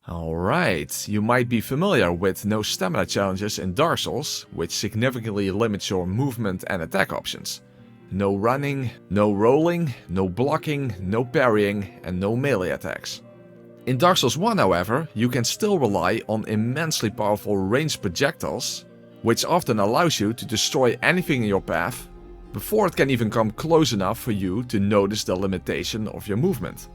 Alright, you might be familiar with no stamina challenges in Dark Souls, which significantly limits your movement and attack options. No running, no rolling, no blocking, no parrying, and no melee attacks. In Dark Souls 1, however, you can still rely on immensely powerful ranged projectiles, which often allows you to destroy anything in your path before it can even come close enough for you to notice the limitation of your movement.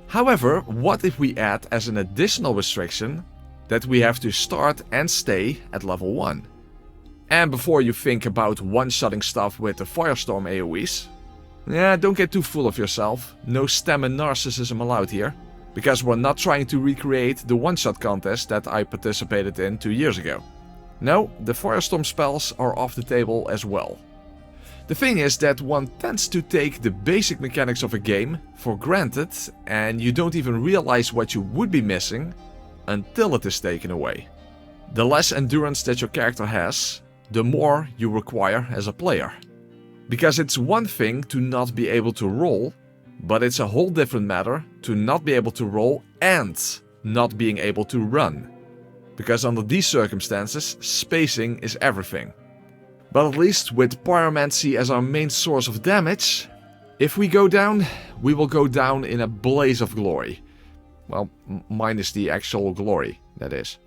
However, what if we add as an additional restriction that we have to start and stay at level 1? And before you think about one-shotting stuff with the firestorm AoEs, don't get too full of yourself, no stamina narcissism allowed here, because we're not trying to recreate the one-shot contest that I participated in 2 years ago. No, the firestorm spells are off the table as well. The thing is that one tends to take the basic mechanics of a game for granted, and you don't even realize what you would be missing until it is taken away. The less endurance that your character has, the more you require as a player. Because it's one thing to not be able to roll, but it's a whole different matter to not be able to roll and not being able to run. Because under these circumstances, spacing is everything. But at least with pyromancy as our main source of damage, if we go down, we will go down in a blaze of glory. Well, minus the actual glory, that is.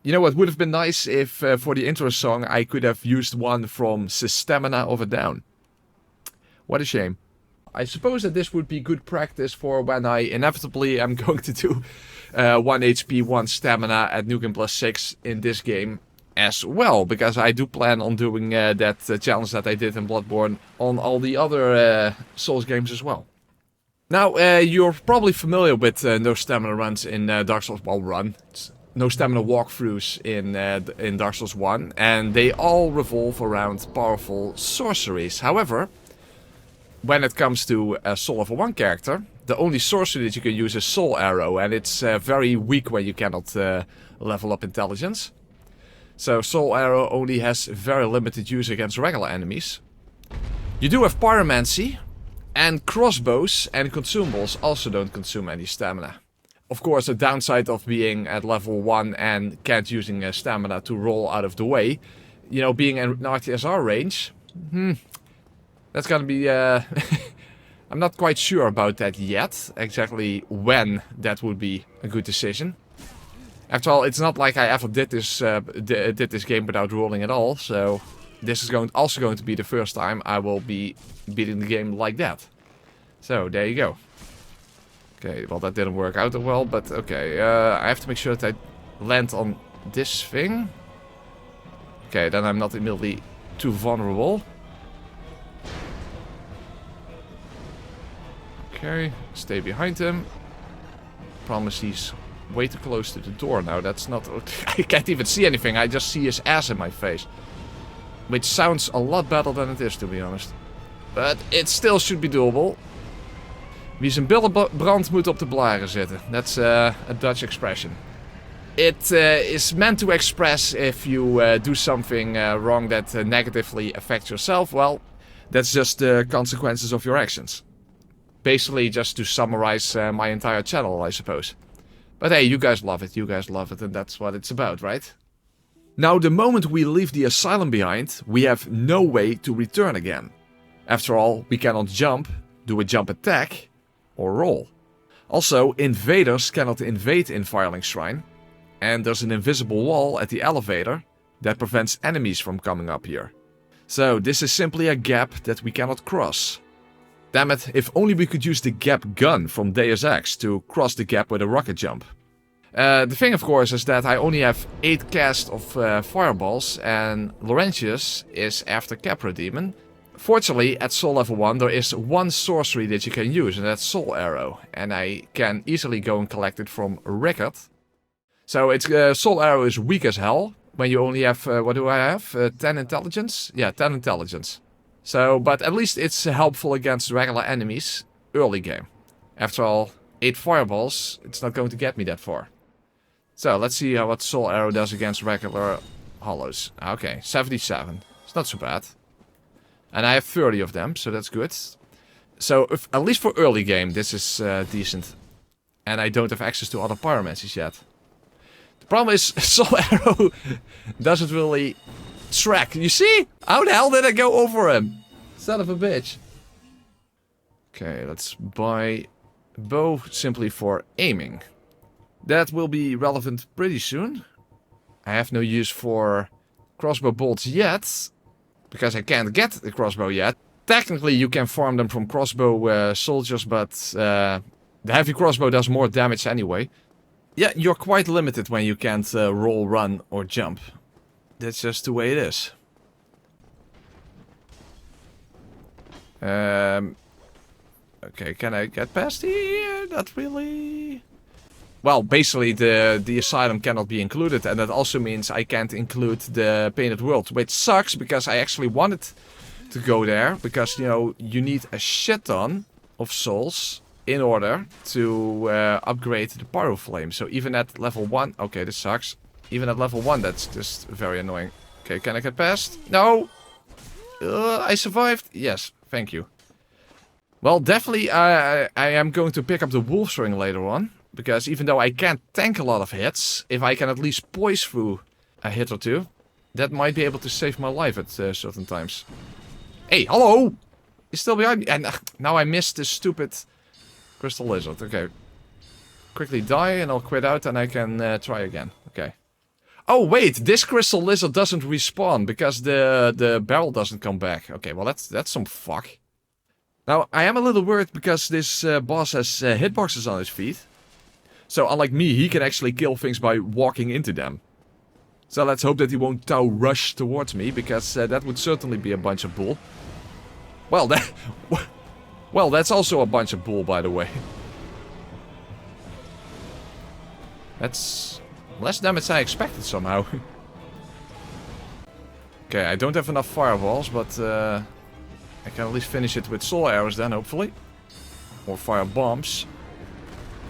You know what would have been nice if for the intro song I could have used one from Stamina of a Down. What a shame. I suppose that this would be good practice for when I inevitably am going to do 1 HP, 1 stamina at New Game Plus 6 in this game as well. Because I do plan on doing that challenge that I did in Bloodborne on all the other Souls games as well. Now, you're probably familiar with no stamina runs in Dark Souls. Well, no stamina walkthroughs in Dark Souls 1, and they all revolve around powerful sorceries. However, when it comes to a Soul Level 1 character, the only sorcery that you can use is Soul Arrow, and it's very weak when you cannot level up intelligence. So Soul Arrow only has very limited use against regular enemies. You do have pyromancy, and crossbows and consumables also don't consume any stamina. Of course, the downside of being at level 1 and can't using stamina to roll out of the way, you know, being in RTSR range, that's gonna be, I'm not quite sure about that yet, exactly when that would be a good decision. After all, it's not like I ever did this game without rolling at all, so this is also going to be the first time I will be beating the game like that. So, there you go. Okay, well that didn't work out that well, but okay, I have to make sure that I land on this thing. Okay, then I'm not immediately too vulnerable. Okay, stay behind him. Promise he's way too close to the door now. That's not... I can't even see anything, I just see his ass in my face. Which sounds a lot better than it is, to be honest. But it still should be doable. Wie zijn billenbrand moet op de blaren zitten. That's a Dutch expression. It is meant to express if you do something wrong that negatively affects yourself. Well, that's just the consequences of your actions. Basically, just to summarize my entire channel, I suppose. But hey, you guys love it, and that's what it's about, right? Now, the moment we leave the asylum behind, we have no way to return again. After all, we cannot jump, do a jump attack, or roll. Also, invaders cannot invade in Firelink Shrine, and there's an invisible wall at the elevator that prevents enemies from coming up here. So this is simply a gap that we cannot cross. Damn it, if only we could use the gap gun from Deus Ex to cross the gap with a rocket jump. The thing, of course, is that I only have 8 casts of fireballs, and Laurentius is after Capra Demon. Fortunately, at Soul level 1, there is one sorcery that you can use, and that's Soul Arrow. And I can easily go and collect it from Rickard. So it's Soul Arrow is weak as hell, when you only have, what do I have? 10 intelligence? Yeah, 10 intelligence. So, but at least it's helpful against regular enemies early game. After all, 8 fireballs, it's not going to get me that far. So, let's see what Soul Arrow does against regular hollows. Okay, 77. It's not so bad. And I have 30 of them, so that's good. So, if, at least for early game, this is decent. And I don't have access to other pyromancies yet. The problem is, Soul Arrow doesn't really track. You see? How the hell did I go over him? Son of a bitch. Okay, let's buy bow simply for aiming. That will be relevant pretty soon. I have no use for crossbow bolts yet, because I can't get the crossbow yet. Technically you can farm them from crossbow soldiers, but the heavy crossbow does more damage anyway. Yeah, you're quite limited when you can't roll, run or jump. That's just the way it is. Okay, can I get past here? Not really. Well, basically the asylum cannot be included, and that also means I can't include the Painted World, which sucks because I actually wanted to go there, because, you know, you need a shit ton of souls in order to upgrade the Pyro Flame. So even at level 1, okay, this sucks. Even at level 1, that's just very annoying. Okay, can I get past? No! I survived? Yes, thank you. Well, definitely I am going to pick up the Wolf's Ring later on. Because even though I can't tank a lot of hits, if I can at least poise through a hit or two, that might be able to save my life at certain times. Hey, hello! He's still behind me. And now I missed this stupid crystal lizard. Okay. Quickly die and I'll quit out and I can try again. Okay. Oh, wait! This crystal lizard doesn't respawn because the barrel doesn't come back. Okay, well that's some fuck. Now, I am a little worried because this boss has hitboxes on his feet. So, unlike me, he can actually kill things by walking into them. So let's hope that he won't Tau rush towards me, because that would certainly be a bunch of bull. Well, that's also a bunch of bull, by the way. That's less damage than I expected somehow. Okay, I don't have enough fireballs, but I can at least finish it with soul arrows then, hopefully. Or fire bombs.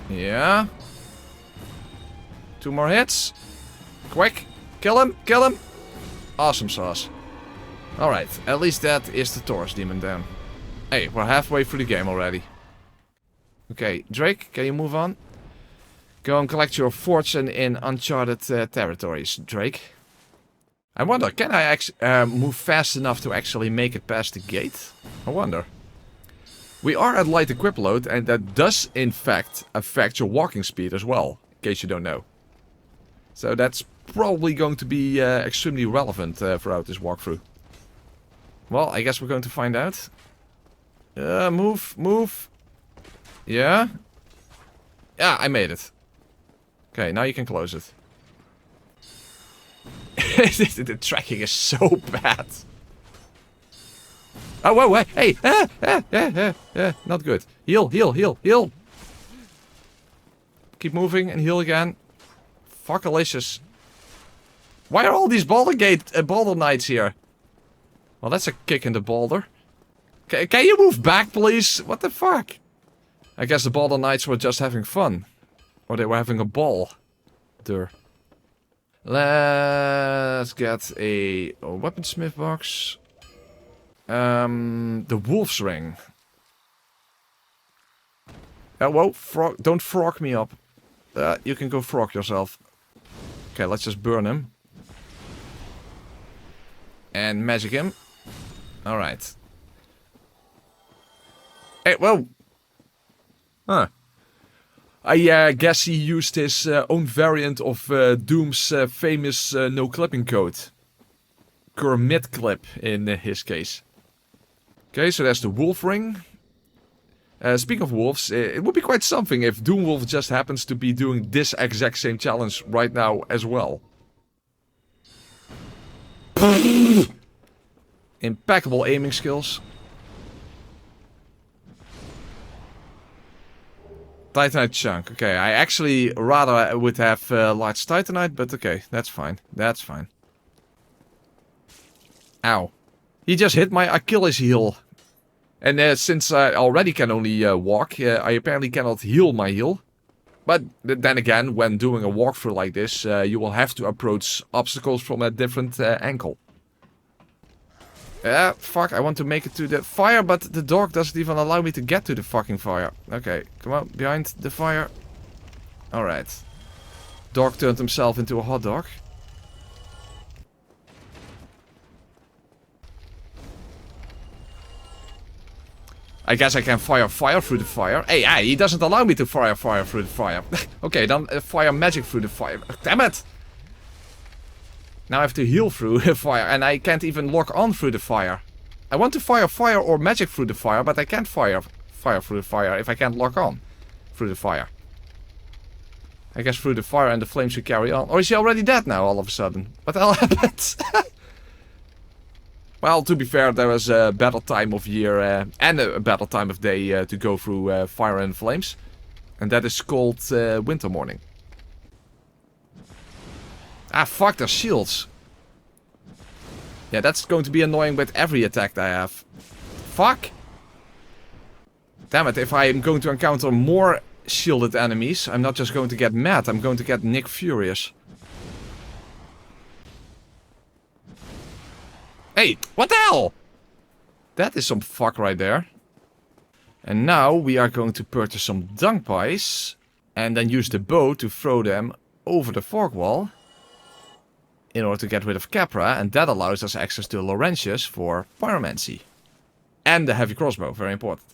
Yeah. 2 more hits. Quick. Kill him. Kill him. Awesome sauce. Alright. At least that is the Taurus demon down. Hey, we're halfway through the game already. Okay, Drake, can you move on? Go and collect your fortune in uncharted territories, Drake. I wonder, can I move fast enough to actually make it past the gate? I wonder. We are at light equip load, and that does in fact affect your walking speed as well, in case you don't know. So that's probably going to be extremely relevant throughout this walkthrough. Well, I guess we're going to find out. Move, move. Yeah? Yeah, I made it. Okay, now you can close it. The tracking is so bad. Oh, whoa, wait, hey, not good. Heal, heal, heal, heal. Keep moving and heal again. Fuckalicious. Why are all these Boulder Knights here? Well, that's a kick in the boulder. Can you move back, please? What the fuck? I guess the Boulder Knights were just having fun. Or they were having a ball. There. Let's get a weaponsmith box. The Wolf's Ring. Oh, whoa, don't frog me up. You can go frog yourself. Okay, let's just burn him. And magic him. Alright. Hey, whoa! Huh. I guess he used his own variant of Doom's famous no clipping code. Kermit clip in his case. Okay, so that's the Wolf Ring. Speaking of wolves, it would be quite something if Doomwolf just happens to be doing this exact same challenge right now as well. Impeccable aiming skills. Titanite chunk. Okay, I actually rather would have large Titanite, but okay, that's fine. That's fine. Ow. He just hit my Achilles heel. And since I already can only walk, I apparently cannot heal my heel. But then again, when doing a walkthrough like this, you will have to approach obstacles from a different angle. Fuck, I want to make it to the fire, but the dog doesn't even allow me to get to the fucking fire. Okay, come on, behind the fire. Alright. Dog turned himself into a hot dog. I guess I can fire fire through the fire. Hey, he doesn't allow me to fire fire through the fire. Okay, then fire magic through the fire. Damn it! Now I have to heal through the fire, and I can't even lock on through the fire. I want to fire fire or magic through the fire, but I can't fire fire through the fire if I can't lock on through the fire. I guess through the fire and the flames should carry on. Or is he already dead now all of a sudden? What the hell happened? Well, to be fair, there was a better time of year and a better time of day to go through fire and flames. And that is called winter morning. Ah, fuck, there's shields. Yeah, that's going to be annoying with every attack that I have. Fuck! Damn it, if I am going to encounter more shielded enemies, I'm not just going to get mad, I'm going to get Nick Furious. Hey, what the hell? That is some fuck right there. And now we are going to purchase some dung pies. And then use the bow to throw them over the fog wall. In order to get rid of Capra. And that allows us access to Laurentius for pyromancy. And the heavy crossbow, very important.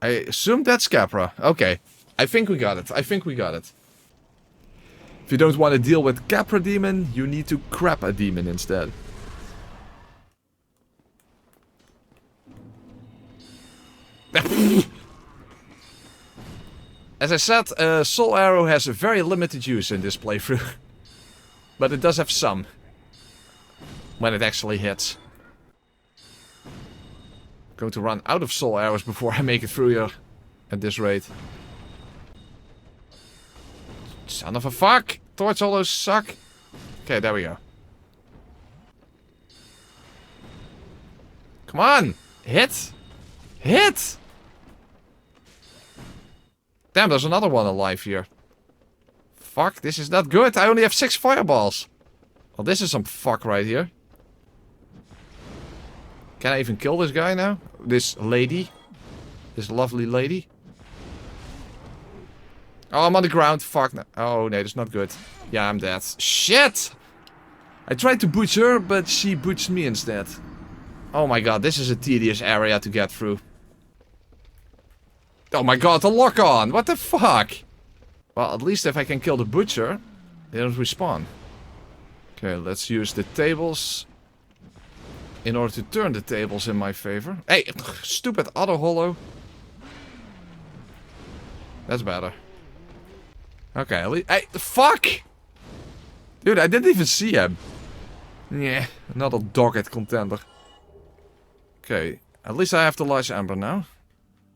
I assume that's Capra. Okay, I think we got it. I think we got it. If you don't want to deal with Capra demon, you need to crap a demon instead. As I said, Soul Arrow has a very limited use in this playthrough. But it does have some. When it actually hits. Going to run out of Soul Arrows before I make it through here. At this rate. Son of a fuck! Torch hollows suck. Okay, there we go. Come on! Hit! Hit! Damn, there's another one alive here. Fuck, this is not good. I only have 6 fireballs. Well, this is some fuck right here. Can I even kill this guy now? This lady? This lovely lady? Oh, I'm on the ground. Fuck. No. Oh, no, that's not good. Yeah, I'm dead. Shit! I tried to butch her, but she butched me instead. Oh my god, this is a tedious area to get through. Oh my god, the lock-on! What the fuck? Well, at least if I can kill the butcher, they don't respawn. Okay, let's use the tables. In order to turn the tables in my favor. Hey, stupid auto hollow. That's better. Okay, at least... Hey, fuck! Dude, I didn't even see him. Yeah, another dogged contender. Okay, at least I have the large ember now.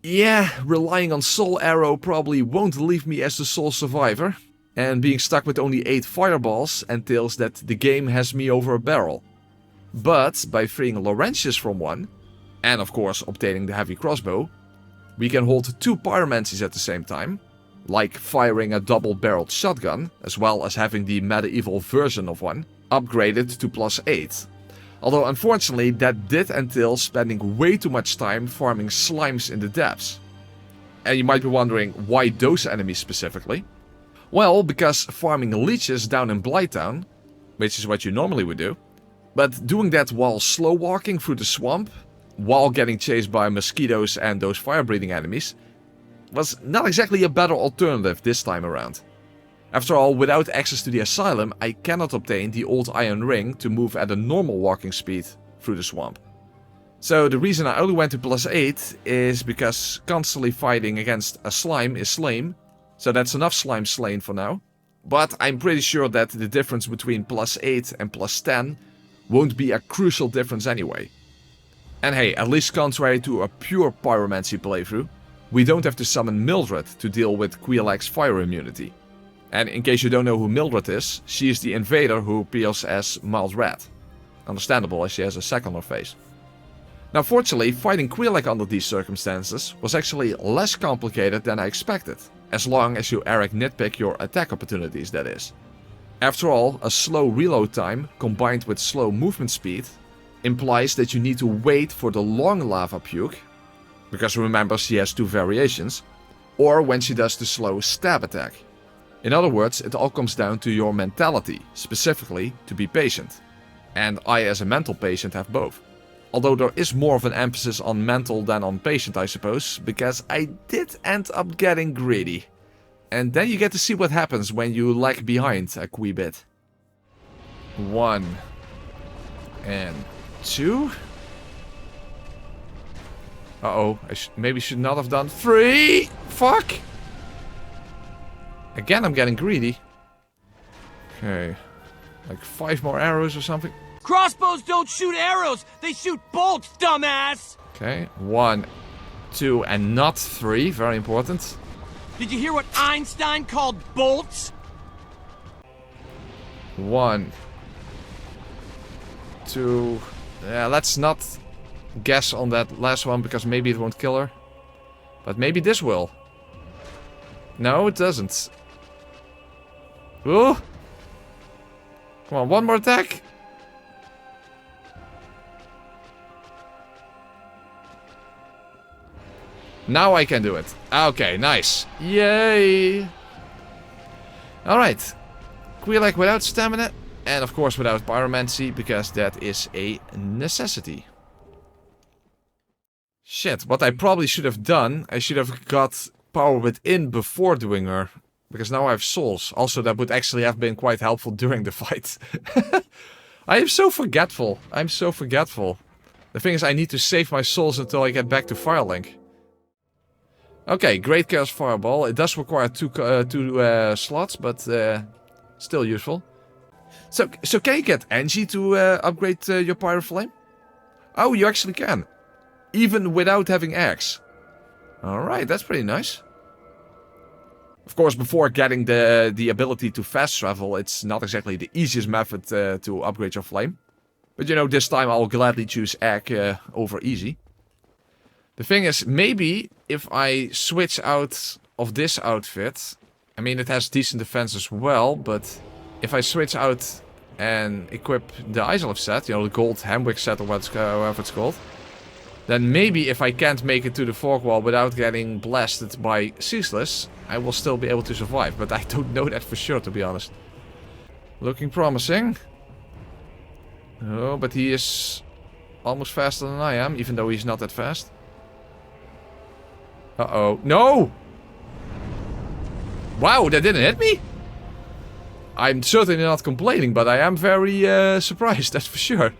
Yeah, relying on Soul Arrow probably won't leave me as the sole survivor. And being stuck with only 8 fireballs entails that the game has me over a barrel. But by freeing Laurentius from one, and of course obtaining the heavy crossbow, we can hold 2 pyromancies at the same time, like firing a double-barreled shotgun, as well as having the medieval version of one, upgraded to +8. Although unfortunately that did entail spending way too much time farming slimes in the depths. And you might be wondering, why those enemies specifically? Well, because farming leeches down in Blighttown, which is what you normally would do, but doing that while slow walking through the swamp, while getting chased by mosquitoes and those fire-breathing enemies, was not exactly a better alternative this time around. After all, without access to the asylum, I cannot obtain the old iron ring to move at a normal walking speed through the swamp. So the reason I only went to +8 is because constantly fighting against a slime is lame. So that's enough slime slain for now. But I'm pretty sure that the difference between +8 and +10 won't be a crucial difference anyway. And hey, at least contrary to a pure pyromancy playthrough, we don't have to summon Mildred to deal with Quilax's fire immunity. And in case you don't know who Mildred is, she is the invader who appears as Mild Red. Understandable, as she has a sack on her face. Now fortunately, fighting Quilax under these circumstances was actually less complicated than I expected, as long as you Eric nitpick your attack opportunities, that is. After all, a slow reload time combined with slow movement speed implies that you need to wait for the long lava puke, because remember she has two variations, or when she does the slow stab attack. In other words, it all comes down to your mentality, specifically to be patient. And I as a mental patient have both. Although there is more of an emphasis on mental than on patient, I suppose, because I did end up getting greedy. And then you get to see what happens when you lag behind a wee bit. 1 and 2. Uh-oh, I maybe should not have done 3. Fuck! Again, I'm getting greedy. Okay, like 5 more arrows or something. Crossbows don't shoot arrows, they shoot bolts, dumbass! Okay, 1, 2, and not 3. Very important. Did you hear what Einstein called bolts? 1, 2. Yeah, let's not guess on that last one because maybe it won't kill her. But maybe this will. No, it doesn't. Ooh! Come on, one more attack! Now I can do it. Okay, nice. Yay! Alright. Quilax without stamina. And of course without pyromancy, because that is a necessity. Shit, what I probably should have done, I should have got power within before doing her. Because now I have souls. Also, that would actually have been quite helpful during the fight. I am so forgetful. I'm so forgetful. The thing is, I need to save my souls until I get back to Firelink. Okay, Great Chaos Fireball. It does require two slots, but still useful. So can you get Angie to upgrade your Pyro Flame? Oh, you actually can. Even without having Axe. Alright, that's pretty nice. Of course, before getting the ability to fast travel, it's not exactly the easiest method to upgrade your flame. But you know, this time I'll gladly choose Egg over Easy. The thing is, maybe if I switch out of this outfit... I mean, it has decent defense as well, but... If I switch out and equip the Isolf set, you know, the gold Hamwick set or whatever it's called... Then maybe if I can't make it to the fog wall without getting blasted by Ceaseless, I will still be able to survive. But I don't know that for sure, to be honest. Looking promising. Oh, but he is almost faster than I am, even though he's not that fast. Uh-oh. No! Wow, that didn't hit me? I'm certainly not complaining, but I am very surprised, that's for sure.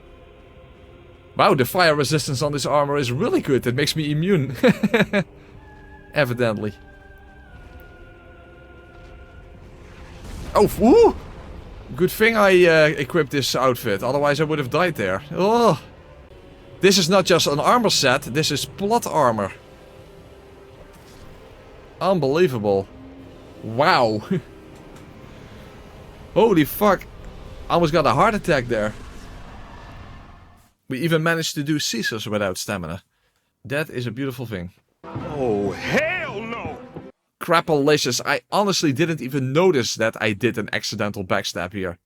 Wow, the fire resistance on this armor is really good. It makes me immune. Evidently. Oh, woo! Good thing I equipped this outfit, otherwise I would have died there. Oh! This is not just an armor set, this is plot armor. Unbelievable. Wow. Holy fuck. Almost got a heart attack there. We even managed to do Caesars without stamina. That is a beautiful thing. Oh, hell no! Crapalicious, I honestly didn't even notice that I did an accidental backstab here.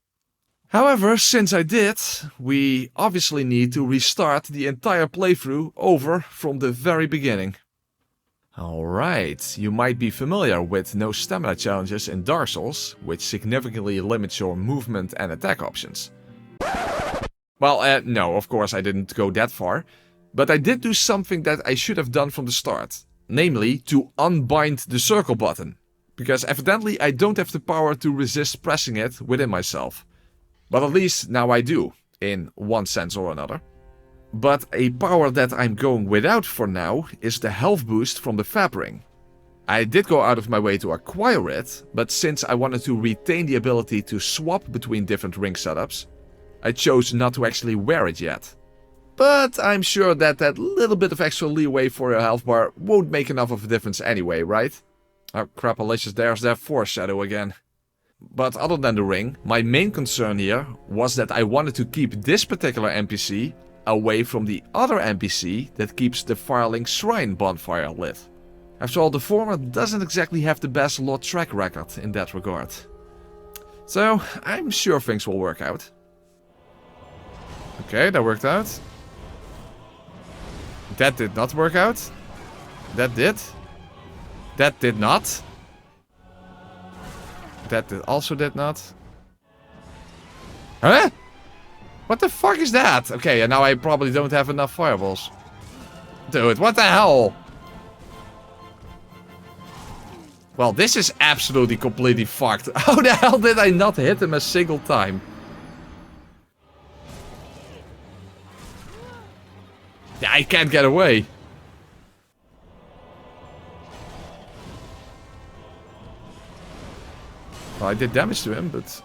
However, since I did, we obviously need to restart the entire playthrough over from the very beginning. Alright, you might be familiar with no stamina challenges in Dark Souls, which significantly limits your movement and attack options. Well, no, of course I didn't go that far, but I did do something that I should have done from the start. Namely, to unbind the circle button. Because evidently I don't have the power to resist pressing it within myself. But at least now I do, in one sense or another. But a power that I'm going without for now is the health boost from the Fab Ring. I did go out of my way to acquire it, but since I wanted to retain the ability to swap between different ring setups, I chose not to actually wear it yet. But I'm sure that that little bit of extra leeway for a health bar won't make enough of a difference anyway, right? Oh crap, Alicious, there's that foreshadow again. But other than the ring, my main concern here was that I wanted to keep this particular NPC away from the other NPC that keeps the Firelink Shrine bonfire lit. After all, the former doesn't exactly have the best lot track record in that regard. So, I'm sure things will work out. Okay, that worked out. That did not work out. That did. That did not. That also did not. Huh? What the fuck is that? Okay, and now I probably don't have enough fireballs. Dude, what the hell? Well, this is absolutely completely fucked. How the hell did I not hit him a single time? Yeah, I can't get away. Well, I did damage to him, but...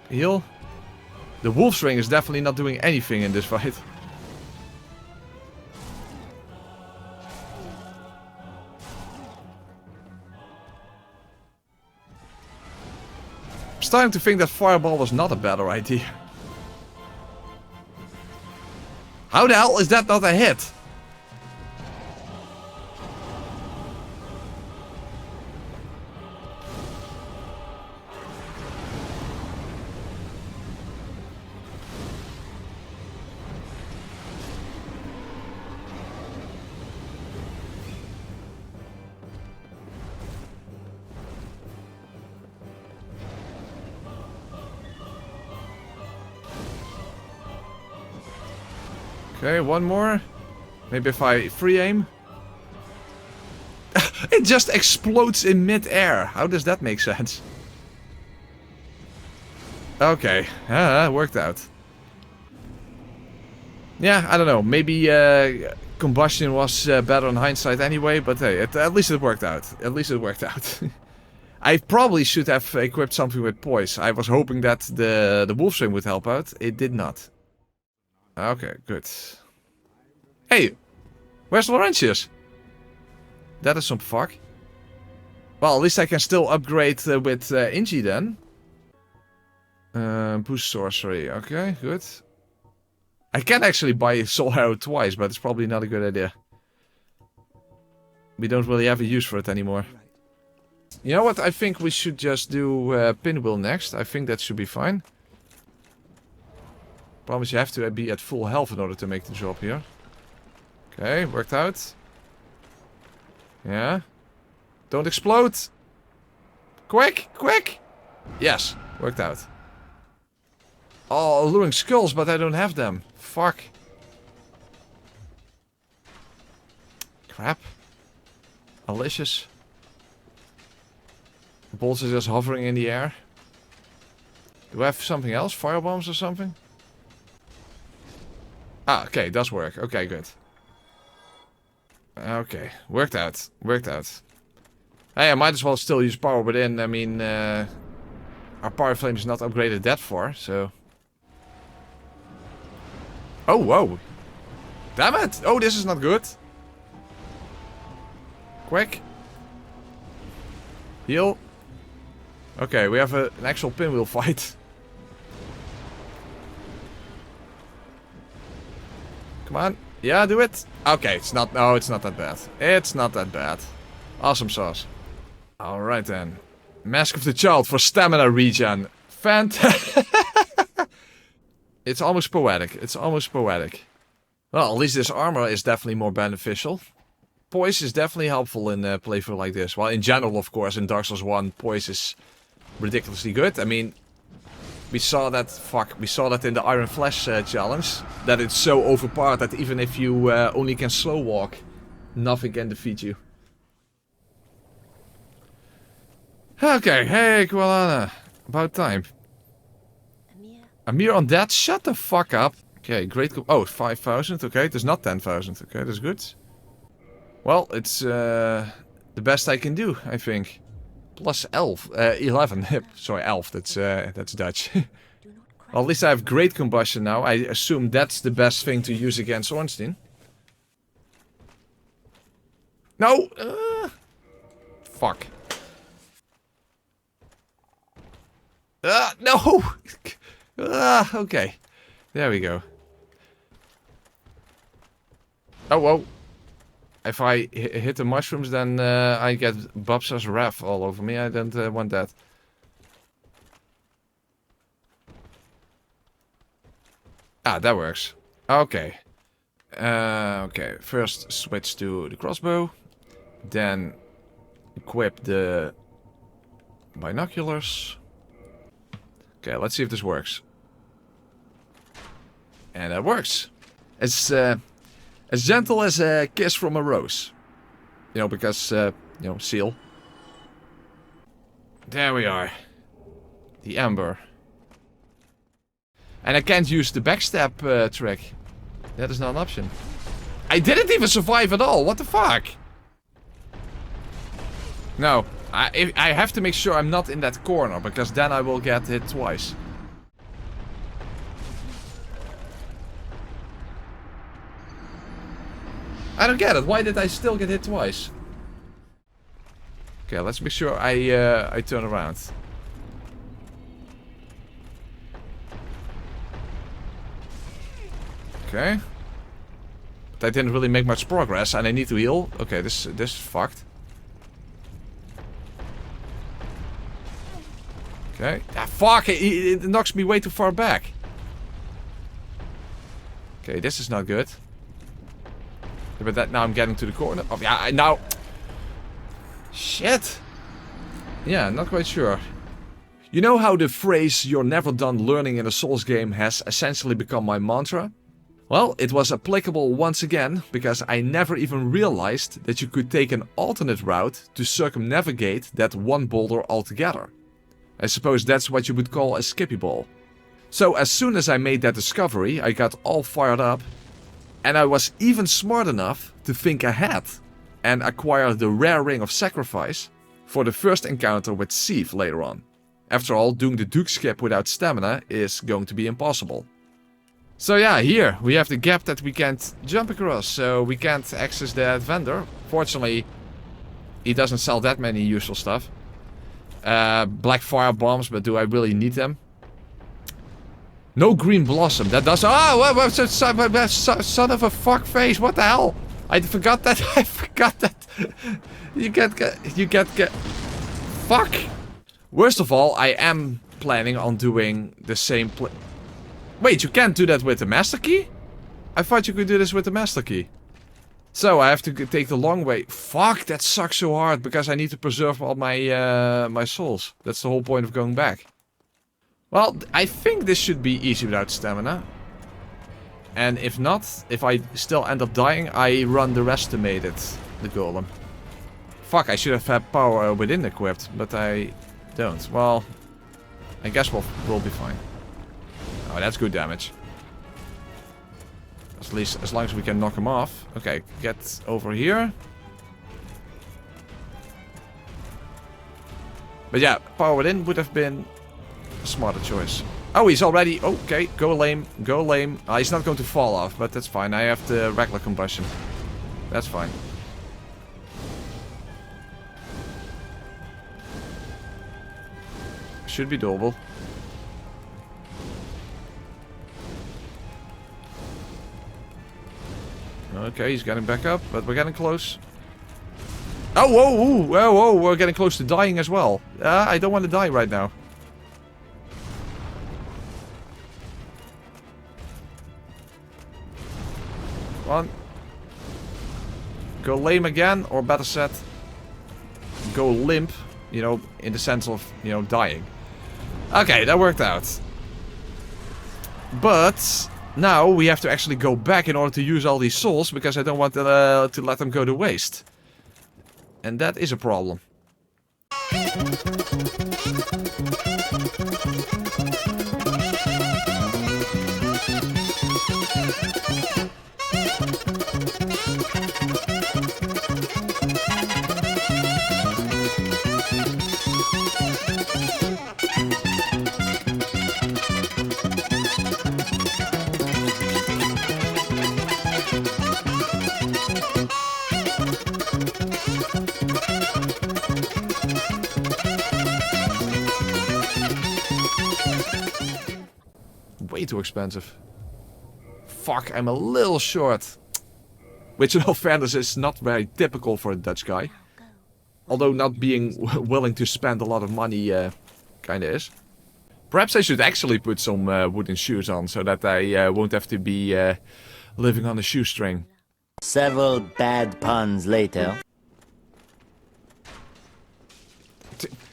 Heal. The Wolf's Ring is definitely not doing anything in this fight. I'm starting to think that Fireball was not a better idea. How the hell is that not a hit? Okay, one more. Maybe if I free aim. It just explodes in mid-air. How does that make sense? Okay, worked out. Yeah, I don't know. Maybe combustion was better in hindsight anyway, but hey, at least it worked out. At least it worked out. I probably should have equipped something with poise. I was hoping that the Wolf's Ring would help out. It did not. Okay, good. Hey, where's Laurentius? That is some fuck. Well, at least I can still upgrade with Inji then. Boost sorcery. Okay, good. I can actually buy Soul Arrow twice, but it's probably not a good idea. We don't really have a use for it anymore. You know what? I think we should just do Pinwheel next. I think that should be fine. Promise you have to be at full health in order to make the job here. Okay, worked out. Yeah. Don't explode! Quick! Quick! Yes, worked out. Oh, alluring skulls, but I don't have them. Fuck. Crap. Malicious. Bolts are just hovering in the air. Do I have something else? Firebombs or something? Ah, okay, does work. Okay, good. Okay, worked out. Worked out. Hey, I might as well still use power within. I mean, our power flame is not upgraded that far, so... Oh, whoa. Damn it! Oh, this is not good. Quick. Heal. Okay, we have an actual pinwheel fight. Come on. Yeah, do it. Okay, it's not... No, it's not that bad. It's not that bad. Awesome sauce. Alright then. Mask of the Child for stamina regen. Fantastic. It's almost poetic. It's almost poetic. Well, at least this armor is definitely more beneficial. Poise is definitely helpful in a playthrough like this. Well, in general, of course, in Dark Souls 1, Poise is ridiculously good. I mean, we saw that... Fuck, we saw that in the Iron Flesh challenge. That it's so overpowered that even if you only can slow walk, nothing can defeat you. Okay, hey, Koalana. About time. I'm here on that. Shut the fuck up. Okay, great. Oh, 5,000. Okay, there's not 10,000. Okay, that's good. Well, it's the best I can do, I think. Plus 11. Sorry, elf. That's Dutch. Well, at least I have great combustion now. I assume that's the best thing to use against Ornstein. No! Fuck. No! Okay. There we go. Oh, whoa. If I hit the mushrooms, then I get Babsa's wrath all over me. I don't want that. Ah, that works. Okay. Okay, first switch to the crossbow. Then equip the binoculars. Okay, let's see if this works. And that works. It's as gentle as a kiss from a rose. You know, because, you know, seal. There we are. The amber. And I can't use the backstab trick. That is not an option. I didn't even survive at all. What the fuck? No. I have to make sure I'm not in that corner, because then I will get hit twice. I don't get it. Why did I still get hit twice? Okay, let's make sure I turn around. Okay. But I didn't really make much progress, and I need to heal. Okay, this is fucked. Okay. Ah, fuck! It knocks me way too far back. Okay, this is not good. But that now I'm getting to the corner. Oh yeah, now. Shit. Yeah, not quite sure. You know how the phrase "you're never done learning in a Souls game" has essentially become my mantra? Well, it was applicable once again, because I never even realized that you could take an alternate route to circumnavigate that one boulder altogether. I suppose that's what you would call a skippy ball. So as soon as I made that discovery, I got all fired up, and I was even smart enough to think ahead and acquire the rare ring of sacrifice for the first encounter with Sif later on. After all, doing the Duke skip without stamina is going to be impossible. So yeah, here we have the gap that we can't jump across, so we can't access that vendor. Fortunately, he doesn't sell that many useful stuff. Black fire bombs, but do I really need them? No green blossom, that does... Oh, son of a fuck face, what the hell? I forgot that, I forgot that. You get... Fuck! Worst of all, I am planning on doing the same Wait, you can't do that with the master key? I thought you could do this with the master key. So I have to take the long way. Fuck, that sucks so hard because I need to preserve all my my souls. That's the whole point of going back. Well, I think this should be easy without stamina. And if not, if I still end up dying, I run the restimated, the golem. Fuck, I should have had power within equipped, but I don't. Well, I guess we'll be fine. Oh, that's good damage. At least as long as we can knock him off. Okay, get over here. But yeah, power within would have been a smarter choice. Oh, he's already... Okay, go lame, go lame. He's not going to fall off, but that's fine. I have the regular combustion. That's fine. Should be doable. Okay, he's getting back up, but we're getting close. Oh, whoa, whoa, whoa, we're getting close to dying as well. I don't want to die right now. Come on. Go lame again, or better said, go limp, you know, in the sense of, you know, dying. Okay, that worked out. But now we have to actually go back in order to use all these souls, because I don't want to let them go to waste. And that is a problem. way too expensive. Fuck, I'm a little short. Which in all fairness is not very typical for a Dutch guy. Although not being willing to spend a lot of money kinda is. Perhaps I should actually put some wooden shoes on so that I won't have to be living on a shoestring. Several bad puns later.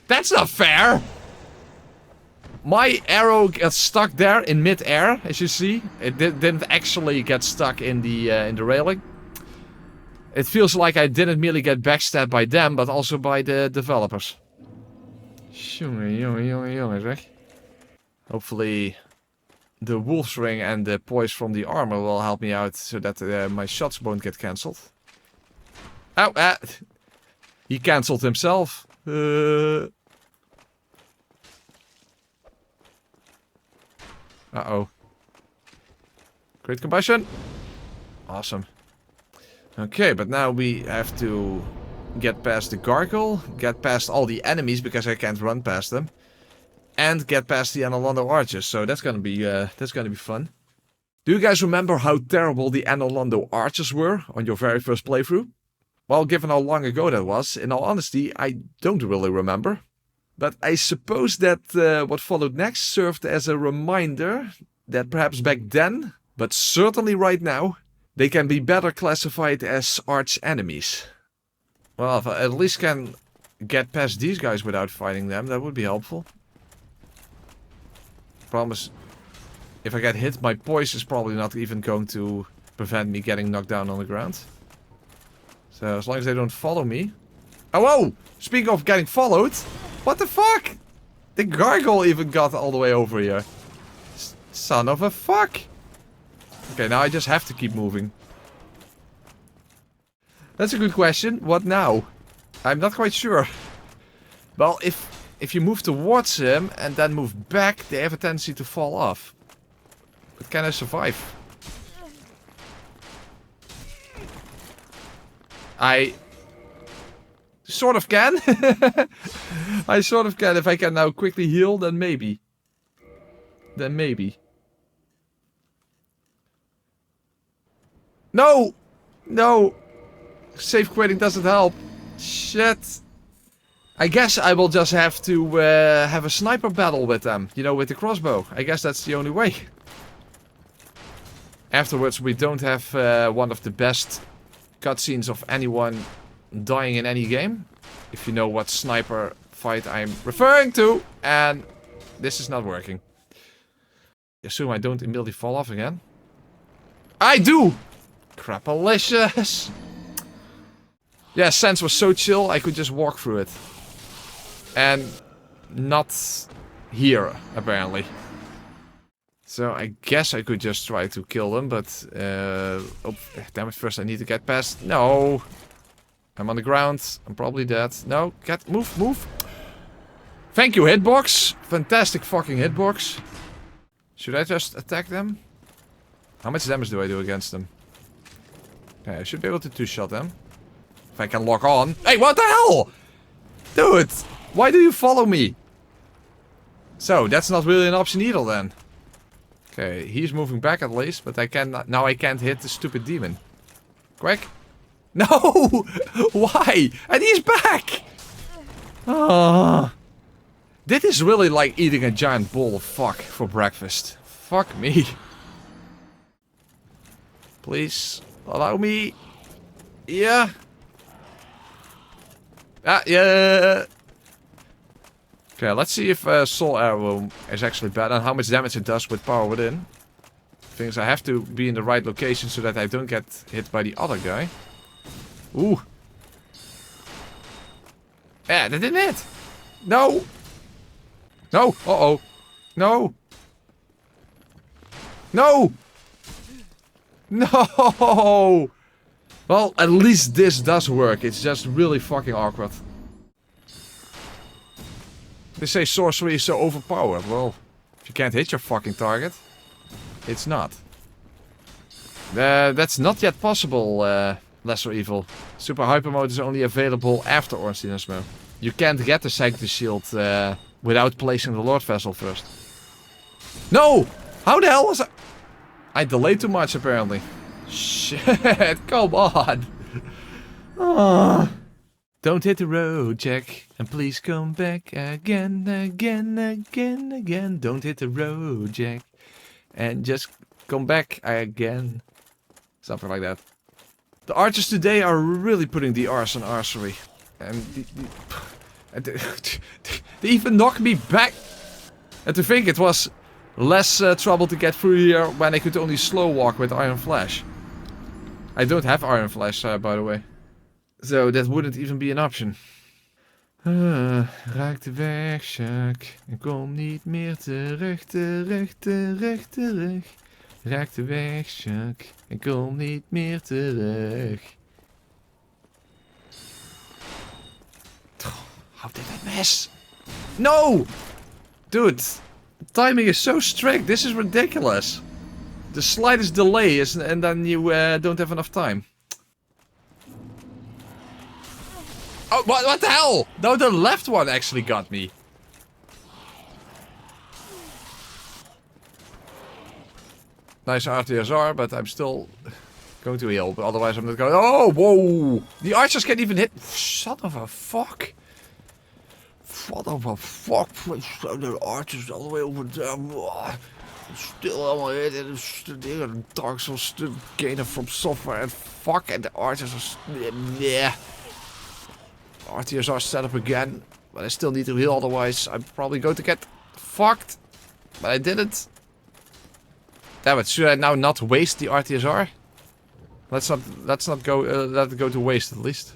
That's not fair! My arrow gets stuck there in mid-air, as you see. It didn't actually get stuck in the railing. It feels like I didn't merely get backstabbed by them, but also by the developers. Jongen, zeg. Hopefully the wolf's ring and the poise from the armor will help me out so that my shots won't get cancelled. Oh, he cancelled himself. Uh-oh. Great combustion. Awesome. Okay, but now we have to get past the gargoyle, get past all the enemies because I can't run past them, and get past the Analondo archers. So that's gonna be fun. Do you guys remember how terrible the Analondo archers were on your very first playthrough? Well, given how long ago that was, in all honesty, I don't really remember. But I suppose that what followed next served as a reminder that perhaps back then, but certainly right now, they can be better classified as arch enemies. Well, if I at least can get past these guys without fighting them, that would be helpful. Promise, if I get hit, my poise is probably not even going to prevent me getting knocked down on the ground. So as long as they don't follow me. Oh, whoa! Speaking of getting followed, what the fuck? The gargoyle even got all the way over here. Son of a fuck. Okay, now I just have to keep moving. That's a good question. What now? I'm not quite sure. Well, if you move towards him and then move back, they have a tendency to fall off. But can I survive? I sort of can. I sort of can. If I can now quickly heal, then maybe. Then maybe. No! No! Safe quitting doesn't help. Shit. I guess I will just have to have a sniper battle with them. You know, with the crossbow. I guess that's the only way. Afterwards, we don't have one of the best cutscenes of anyone dying in any game. If you know what sniper fight I'm referring to. And this is not working. Assume I don't immediately fall off again. I do! Crapalicious! Yeah, Sense was so chill, I could just walk through it. And not here, apparently. So I guess I could just try to kill them, but... oh, damn it, first I need to get past... No! I'm on the ground. I'm probably dead. No, move, move! Thank you, hitbox! Fantastic fucking hitbox. Should I just attack them? How much damage do I do against them? Okay, I should be able to two-shot them. If I can lock on. Hey, what the hell? Dude, why do you follow me? So, that's not really an option either then. Okay, he's moving back at least, but I cannot, now I can't hit the stupid demon. Quick. No! Why? And he's back! Ah. This is really like eating a giant bowl of fuck for breakfast. Fuck me. Please, allow me. Yeah. Ah, yeah. Okay, let's see if Soul Arrow is actually bad and how much damage it does with power within. Things I have to be in the right location so that I don't get hit by the other guy. Ooh. Yeah, that didn't hit. No. No. Uh-oh. No. No. No. Well, at least this does work. It's just really fucking awkward. They say sorcery is so overpowered. Well, if you can't hit your fucking target, it's not. That's not yet possible, Lesser Evil. Super Hyper Mode is only available after Ornstein's Mode. You can't get the Sanctus Shield without placing the Lord Vessel first. No! How the hell was I delayed too much, apparently. Shit, come on. Oh. Don't hit the road, Jack. And please come back again, again, again, again. Don't hit the road, Jack. And just come back again. Something like that. The archers today are really putting the R's on archery. And they even knocked me back. And to think it was less trouble to get through here when I could only slow walk with Iron Flash. I don't have Iron Flash, by the way. So that wouldn't even be an option. Raak de weg, Jacques. En kom niet meer terug, terug, terug, terug. Raak de weg, Jacques. En kom niet meer terug. How did I miss? No! Dude, the timing is so strict. This is ridiculous. The slightest delay is, and then you don't have enough time. Oh, what the hell? No, the left one actually got me. Nice RTSR, but I'm still going to heal. But otherwise I'm not going... Oh, whoa! The archers can't even hit... Son of a fuck. Son of a fuck. The archers all the way over there. Still on my head. And the Dark Souls gainer from software. And fuck. And the archers are... Yeah. RTSR set up again. But I still need to heal. Otherwise I'm probably going to get fucked. But I didn't. Damn it, should I now not waste the RTSR? Let's not go let it go to waste at least.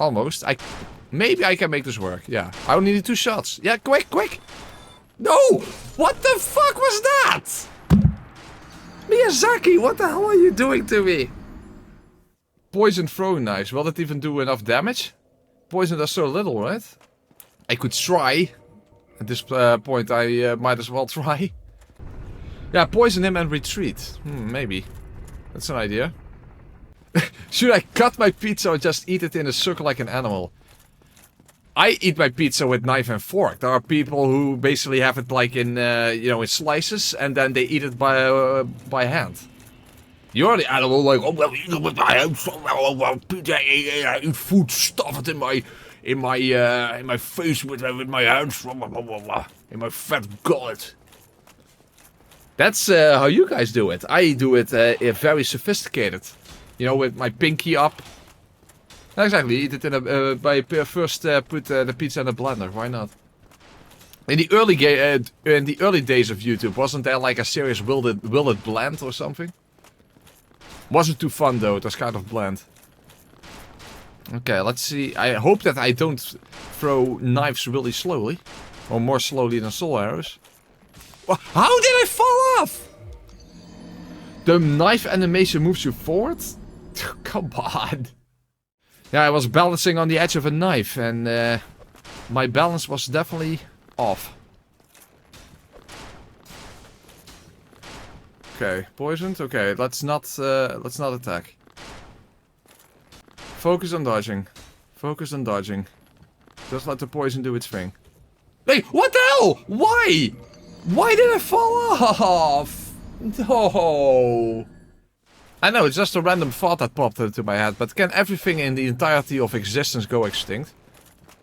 Almost. Maybe I can make this work. Yeah. I only need 2 shots. Yeah, quick, quick! No! What the fuck was that? Miyazaki, what the hell are you doing to me? Poison throwing knives. Will that even do enough damage? Poison does so little, right? I could try. At this point, I might as well try. Yeah, poison him and retreat. Maybe. That's an idea. Should I cut my pizza or just eat it in a circle like an animal? I eat my pizza with knife and fork. There are people who basically have it like in, you know, in slices, and then they eat it by hand. You're the animal, like, oh, well, eat it with my hands. Well, pizza, eat food, stuff it in my face with my hands, in my fat gullet. That's how you guys do it. I do it very sophisticated. You know, with my pinky up. Exactly, eat it in a... first put the pizza in a blender, why not? In the early days of YouTube, wasn't there like a serious will it blend or something? Wasn't too fun though, it was kind of bland. Okay, let's see. I hope that I don't throw knives really slowly. Or more slowly than soul arrows. How did I fall off? The knife animation moves you forward? Come on. Yeah, I was balancing on the edge of a knife and my balance was definitely off. Okay, poisoned? Okay, let's not attack. Focus on dodging. Focus on dodging. Just let the poison do its thing. Hey, what the hell? Why? Why did I fall off? No. I know, it's just a random thought that popped into my head, but can everything in the entirety of existence go extinct?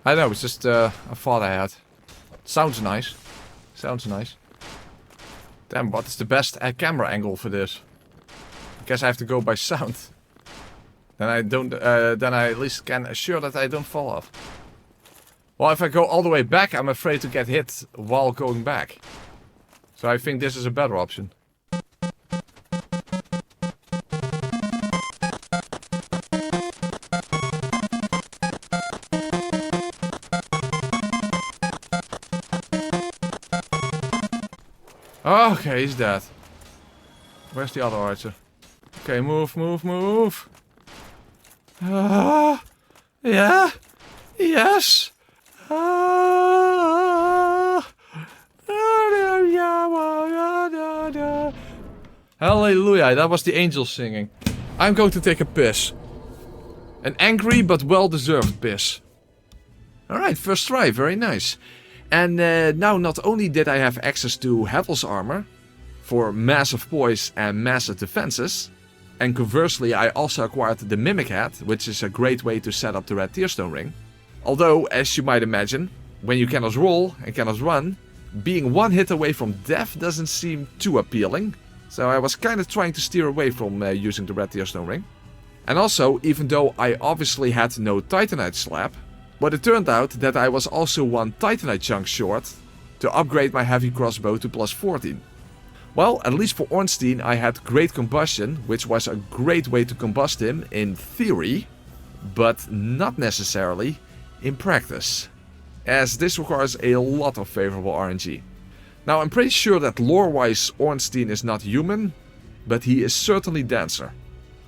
I know, it's just a thought I had. Sounds nice. Sounds nice. Damn, what is the best camera angle for this? I guess I have to go by sound. Then I don't, then I at least can assure that I don't fall off. Well, if I go all the way back, I'm afraid to get hit while going back. So I think this is a better option. Okay, he's dead. Where's the other archer? Okay, move, move, move. Yeah. Yes. Hallelujah, that was the angels singing. I'm going to take a piss. An angry but well-deserved piss. Alright, first try, very nice. And now not only did I have access to Hevel's armor for massive poise and massive defenses, and conversely I also acquired the Mimic Hat, which is a great way to set up the Red Tearstone Ring. Although, as you might imagine, when you cannot roll and cannot run, being one hit away from death doesn't seem too appealing. So I was kind of trying to steer away from using the Red Tearstone Ring. And also, even though I obviously had no Titanite slab, but it turned out that I was also one Titanite chunk short to upgrade my heavy crossbow to plus 14. Well, at least for Ornstein I had great combustion, which was a great way to combust him in theory, but not necessarily in practice, as this requires a lot of favorable RNG. Now I'm pretty sure that lore-wise Ornstein is not human, but he is certainly denser.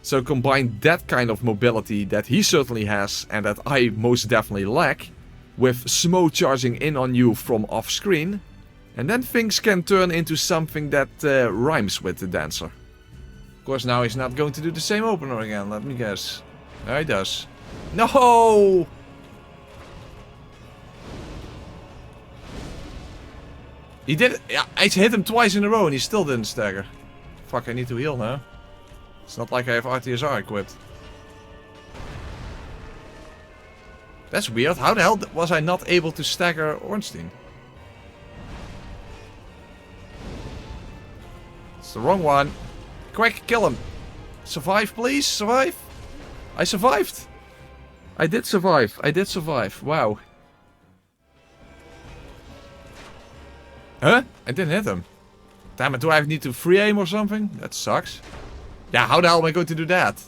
So combine that kind of mobility that he certainly has and that I most definitely lack, with Smo charging in on you from off screen, and then things can turn into something that rhymes with the dancer. Of course now he's not going to do the same opener again, let me guess. No, he does. No! He did it. Yeah, I hit him twice in a row and he still didn't stagger. Fuck, I need to heal now. It's not like I have RTSR equipped. That's weird. How the hell was I not able to stagger Ornstein? It's the wrong one. Quick, kill him. Survive, please. Survive. I survived. I did survive. I did survive. Wow. Huh? I didn't hit him. Damn it, do I need to free aim or something? That sucks. Yeah, how the hell am I going to do that?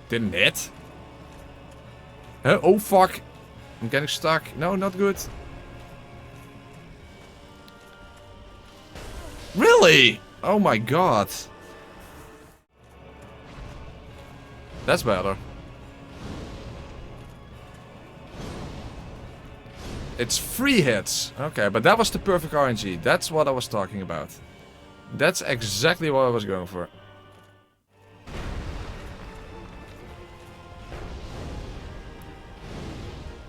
Didn't hit. Huh? Oh fuck. I'm getting stuck. No, not good. Really? Oh my god. That's better. It's 3 hits. Okay, but that was the perfect RNG. That's what I was talking about. That's exactly what I was going for.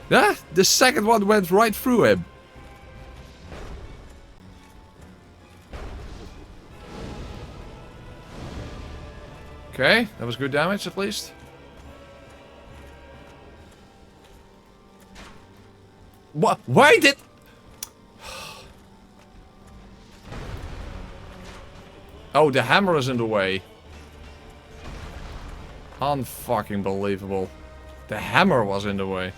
Yeah, the second one went right through him. Okay, that was good damage at least. What? Why did... Oh, the hammer is in the way. Unfucking believable. The hammer was in the way.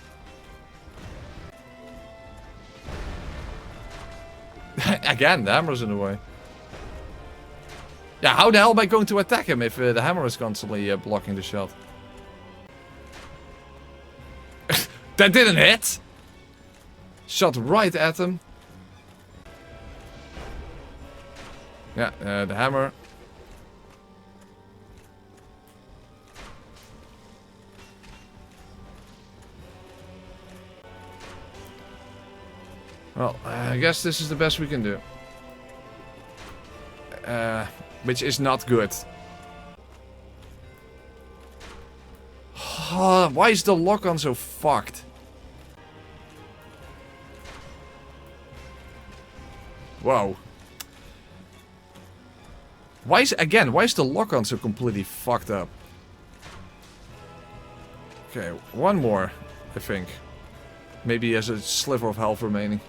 Again, the hammer is in the way. Yeah, how the hell am I going to attack him if the hammer is constantly blocking the shot? That didn't hit! Shot right at him. Yeah, the hammer. Well, I guess this is the best we can do. Which is not good. Why is the lock-on so fucked? Whoa. Why is the lock-on so completely fucked up? Okay, one more, I think. Maybe he has a sliver of health remaining.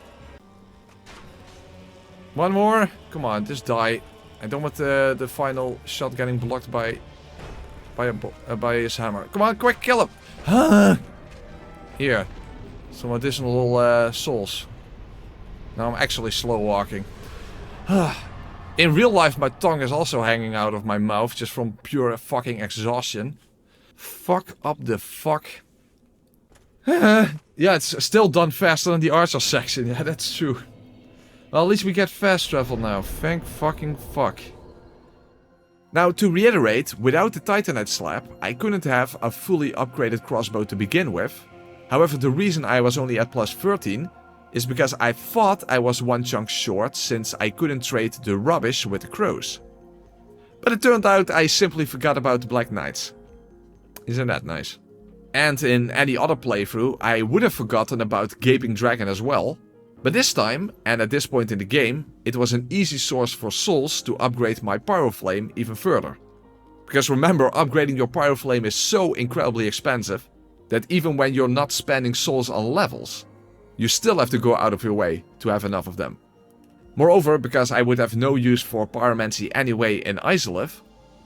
One more. Come on, just die. I don't want the final shot getting blocked by his hammer. Come on, quick, kill him! Here. Some additional souls. Now I'm actually slow walking. In real life my tongue is also hanging out of my mouth just from pure fucking exhaustion. Fuck up the fuck. Yeah, it's still done faster than the archer section. Yeah, that's true. Well, at least we get fast travel now. Thank fucking fuck. Now, to reiterate, without the Titanite slab, I couldn't have a fully upgraded crossbow to begin with. However, the reason I was only at plus 13 is because I thought I was one chunk short since I couldn't trade the rubbish with the crows. But it turned out I simply forgot about the Black Knights. Isn't that nice? And in any other playthrough, I would have forgotten about Gaping Dragon as well. But this time, and at this point in the game, it was an easy source for souls to upgrade my Pyroflame even further. Because remember, upgrading your Pyroflame is so incredibly expensive that even when you're not spending souls on levels, you still have to go out of your way to have enough of them. Moreover, because I would have no use for pyromancy anyway in Izalith,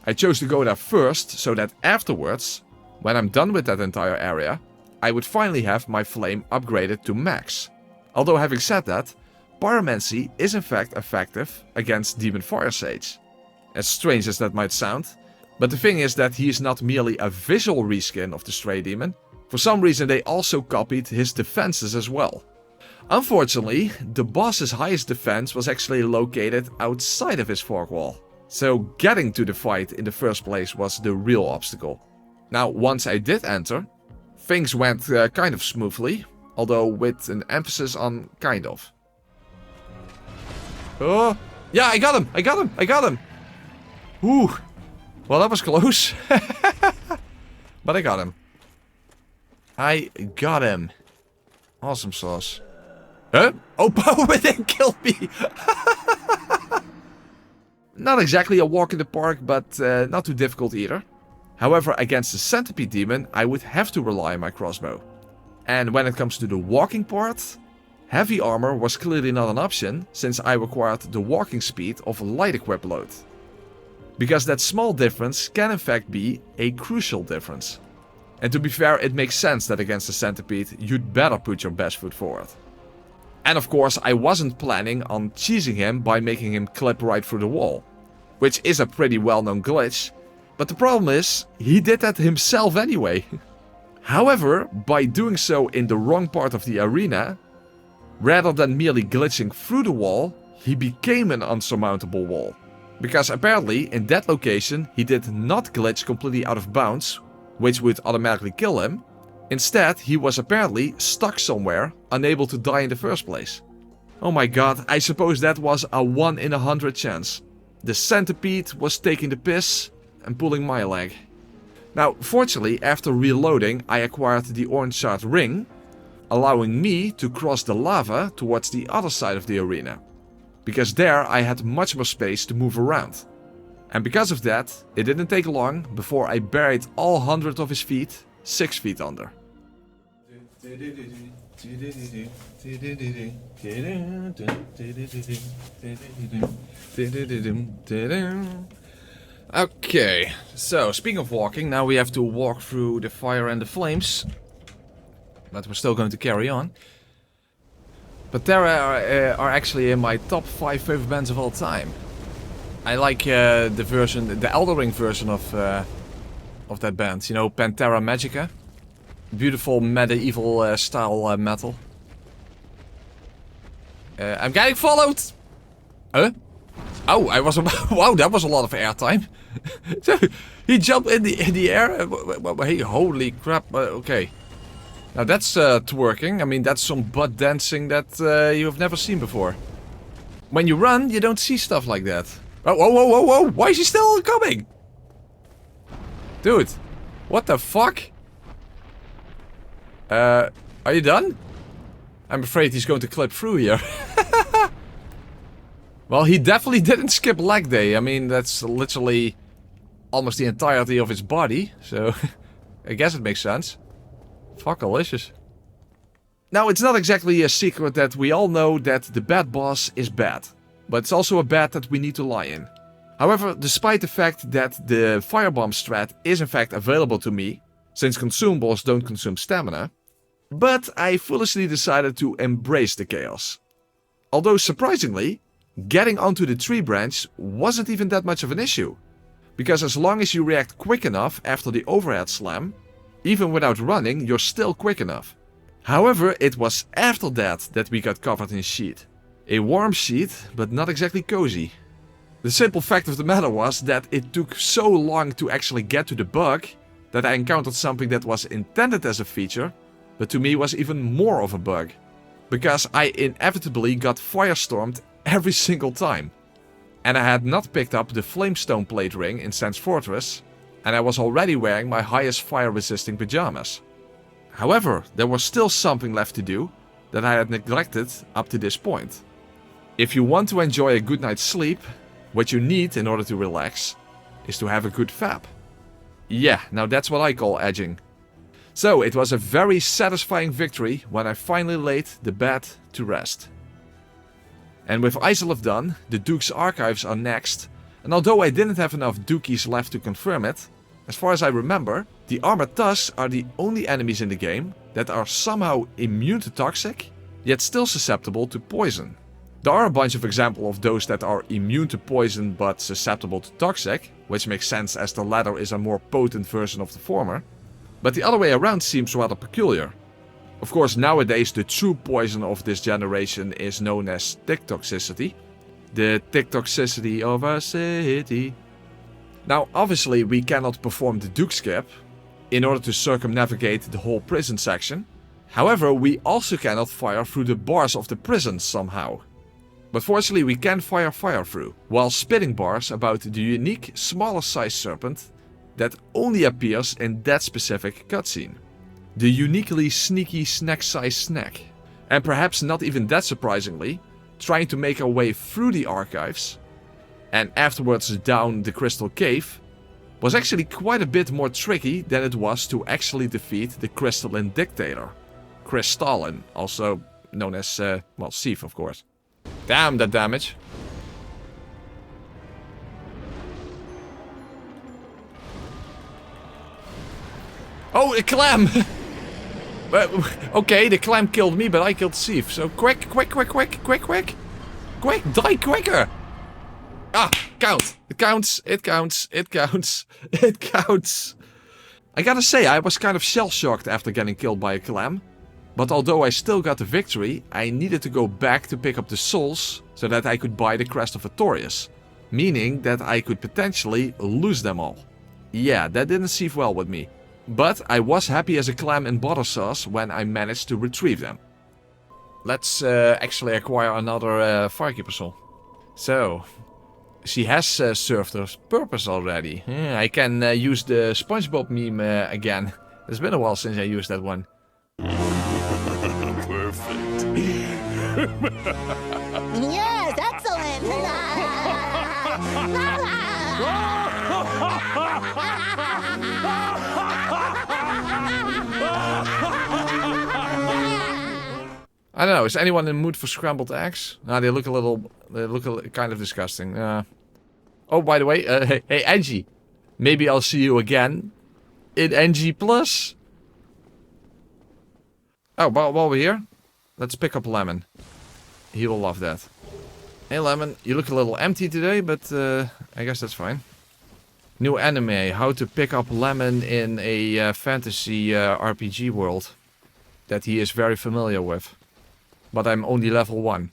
I chose to go there first so that afterwards, when I'm done with that entire area, I would finally have my flame upgraded to max. Although having said that, pyromancy is in fact effective against Demon Fire Sage. As strange as that might sound, but the thing is that he is not merely a visual reskin of the Stray Demon. For some reason they also copied his defenses as well. Unfortunately, the boss's highest defense was actually located outside of his fog wall. So getting to the fight in the first place was the real obstacle. Now, once I did enter, things went kind of smoothly, although with an emphasis on kind of. Oh, yeah, I got him! Ooh, well that was close. But I got him. Awesome sauce. Huh? Oh, but they killed me! Not exactly a walk in the park, but not too difficult either. However, against the Centipede Demon, I would have to rely on my crossbow. And when it comes to the walking part, heavy armor was clearly not an option, since I required the walking speed of a light equip load. Because that small difference can in fact be a crucial difference. And to be fair, it makes sense that against the Centipede, you'd better put your best foot forward. And of course, I wasn't planning on cheesing him by making him clip right through the wall. Which is a pretty well-known glitch. But the problem is, he did that himself anyway. However, by doing so in the wrong part of the arena, rather than merely glitching through the wall, he became an unsurmountable wall. Because apparently, in that location, he did not glitch completely out of bounds, which would automatically kill him. Instead, he was apparently stuck somewhere, unable to die in the first place. Oh my god, I suppose that was a 1 in 100 chance. The Centipede was taking the piss and pulling my leg. Now, fortunately, after reloading, I acquired the orange shard ring, allowing me to cross the lava towards the other side of the arena. Because there I had much more space to move around. And because of that, it didn't take long before I buried all 100 of his feet 6 feet under. Okay, so speaking of walking, now we have to walk through the fire and the flames. But we're still going to carry on. But there are actually in my top 5 favorite bands of all time. I like the Elden Ring version of that band. You know, Pantera Magica. Beautiful medieval style metal. I'm getting followed! Huh? Oh, I was wow, that was a lot of airtime. He jumped in the air. Hey, holy crap. Okay. Now that's twerking. I mean, that's some butt dancing that you've never seen before. When you run, you don't see stuff like that. Oh, whoa, whoa, whoa, whoa! Why is he still coming? Dude, what the fuck? Are you done? I'm afraid he's going to clip through here. Well, he definitely didn't skip leg day. I mean, that's literally almost the entirety of his body. So, I guess it makes sense. Fuckalicious. Now, it's not exactly a secret that we all know that the bad boss is bad. But it's also a bad that we need to lie in. However, despite the fact that the firebomb strat is in fact available to me, since consumables don't consume stamina, but I foolishly decided to embrace the chaos. Although surprisingly, getting onto the tree branch wasn't even that much of an issue. Because as long as you react quick enough after the overhead slam, even without running, you're still quick enough. However, it was after that we got covered in sheet. A warm sheet, but not exactly cozy. The simple fact of the matter was that it took so long to actually get to the bug that I encountered something that was intended as a feature, but to me was even more of a bug. Because I inevitably got firestormed every single time. And I had not picked up the flamestone plate ring in Sans Fortress, and I was already wearing my highest fire resisting pajamas. However, there was still something left to do that I had neglected up to this point. If you want to enjoy a good night's sleep, what you need in order to relax is to have a good fap. Yeah, now that's what I call edging. So it was a very satisfying victory when I finally laid the bed to rest. And with Isolaf done, the Duke's archives are next, and although I didn't have enough Dukies left to confirm it, as far as I remember, the armored tusks are the only enemies in the game that are somehow immune to toxic, yet still susceptible to poison. There are a bunch of examples of those that are immune to poison but susceptible to toxic, which makes sense as the latter is a more potent version of the former, but the other way around seems rather peculiar. Of course, nowadays the true poison of this generation is known as tick toxicity. The tick toxicity of a city. Now, obviously we cannot perform the Duke skip in order to circumnavigate the whole prison section. However, we also cannot fire through the bars of the prison somehow. But fortunately we can fire through, while spitting bars about the unique smaller size serpent that only appears in that specific cutscene. The uniquely sneaky snack-sized snack. And perhaps not even that surprisingly, trying to make our way through the archives and afterwards down the crystal cave was actually quite a bit more tricky than it was to actually defeat the crystalline dictator. Crystalline, also known as, well, Sif of course. Damn that damage. Oh, a clam! Okay, the clam killed me, but I killed Sif. So quick! Quick, die quicker! Ah, count! It counts, it counts, it counts, it counts! I gotta say, I was kind of shell-shocked after getting killed by a clam. But although I still got the victory, I needed to go back to pick up the souls so that I could buy the Crest of Artorias. Meaning that I could potentially lose them all. Yeah, that didn't sit well with me. But I was happy as a clam in butter sauce when I managed to retrieve them. Let's actually acquire another Firekeeper soul. So, she has served her purpose already. Yeah, I can use the SpongeBob meme again. It's been a while since I used that one. Perfect. Yes, excellent. I don't know, is anyone in the mood for scrambled eggs? Nah, they look kind of disgusting. Oh, by the way, hey Angie, maybe I'll see you again in NG Plus. Oh, while we're here, let's pick up Lemon. He will love that. Hey Lemon, you look a little empty today, but I guess that's fine. New anime, how to pick up Lemon in a fantasy RPG world that he is very familiar with. But I'm only level 1.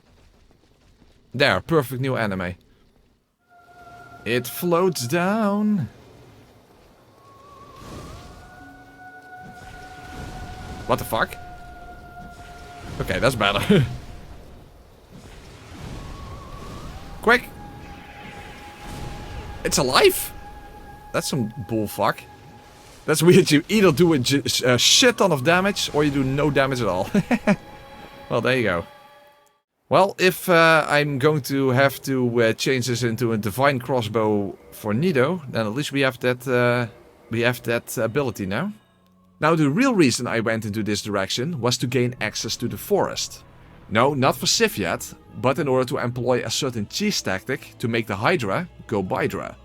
There, perfect new anime. It floats down. What the fuck? Okay, that's better. Quick! It's alive? That's some bullfuck. That's weird. You either do a shit ton of damage or you do no damage at all. Well, there you go. Well, if I'm going to have to change this into a divine crossbow for Nido, then at least we have that ability now. Now, the real reason I went into this direction was to gain access to the forest. No, not for Sif yet, but in order to employ a certain cheese tactic to make the Hydra go Bydra.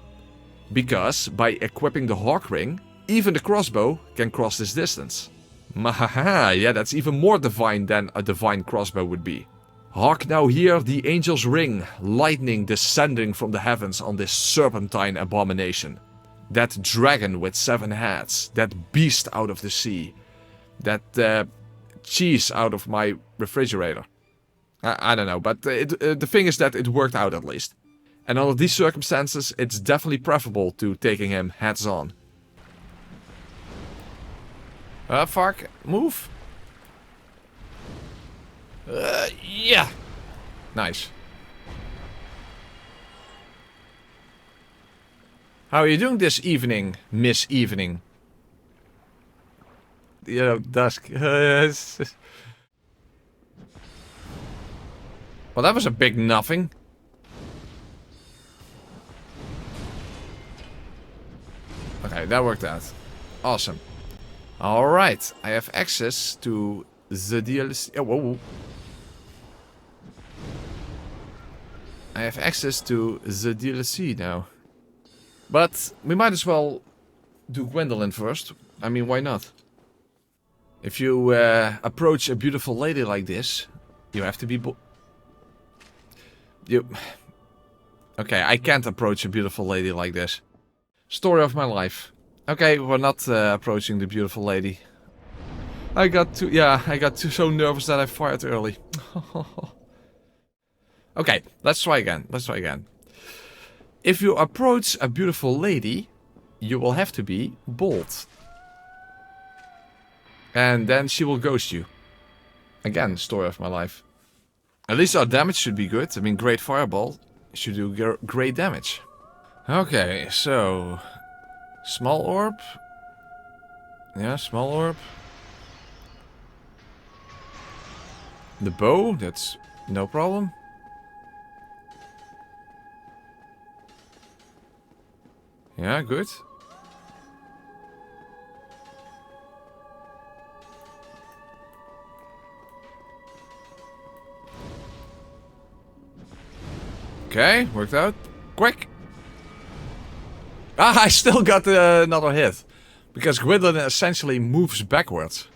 Because by equipping the Hawk Ring, even the crossbow can cross this distance. Mahaha, yeah, that's even more divine than a divine crossbow would be. Hark now hear the angel's ring, lightning descending from the heavens on this serpentine abomination. That dragon with 7 heads, that beast out of the sea, that cheese out of my refrigerator. I don't know, but the thing is that it worked out at least. And under these circumstances, it's definitely preferable to taking him heads on. Fuck, move. Yeah. Nice. How are you doing this evening, Miss Evening? you know, dusk. Well, that was a big nothing. Okay, that worked out. Awesome. Alright, I have access to the DLC. Oh, whoa. I have access to the DLC now. But we might as well do Gwendolyn first. I mean, why not? If you approach a beautiful lady like this, you have to be Okay, I can't approach a beautiful lady like this. Story of my life. Okay, we're not approaching the beautiful lady. I got so nervous that I fired early. Okay, let's try again. If you approach a beautiful lady, you will have to be bold. And then she will ghost you. Again, story of my life. At least our damage should be good. I mean, great fireball should do great damage. Okay, so... Small orb. Yeah, small orb. The bow, that's no problem. Yeah, good. Okay, worked out. Quick! Ah, I still got another hit. Because Gwendolyn essentially moves backwards.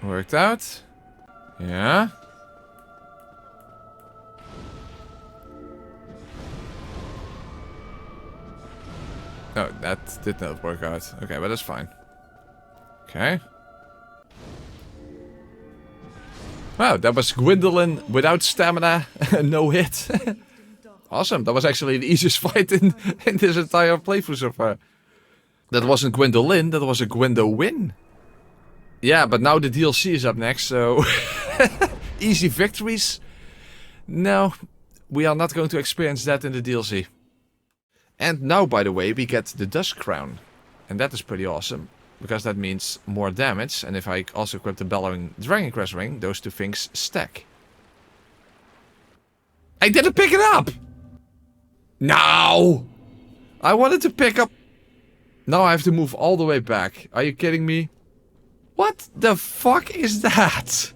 Worked out. Yeah. No, that did not work out. Okay, but that's fine. Okay. Wow, that was Gwendolyn without stamina. No hit. Awesome, that was actually the easiest fight in this entire playthrough so far. That wasn't Gwendolyn, that was a Gwendolyn. Yeah, but now the DLC is up next, so... Easy victories? No, we are not going to experience that in the DLC. And now, by the way, we get the Dusk Crown. And that is pretty awesome, because that means more damage. And if I also equip the Bellowing Dragon Crest Ring, those two things stack. I didn't pick it up! No! I wanted to pick up... Now I have to move all the way back. Are you kidding me? What the fuck is that?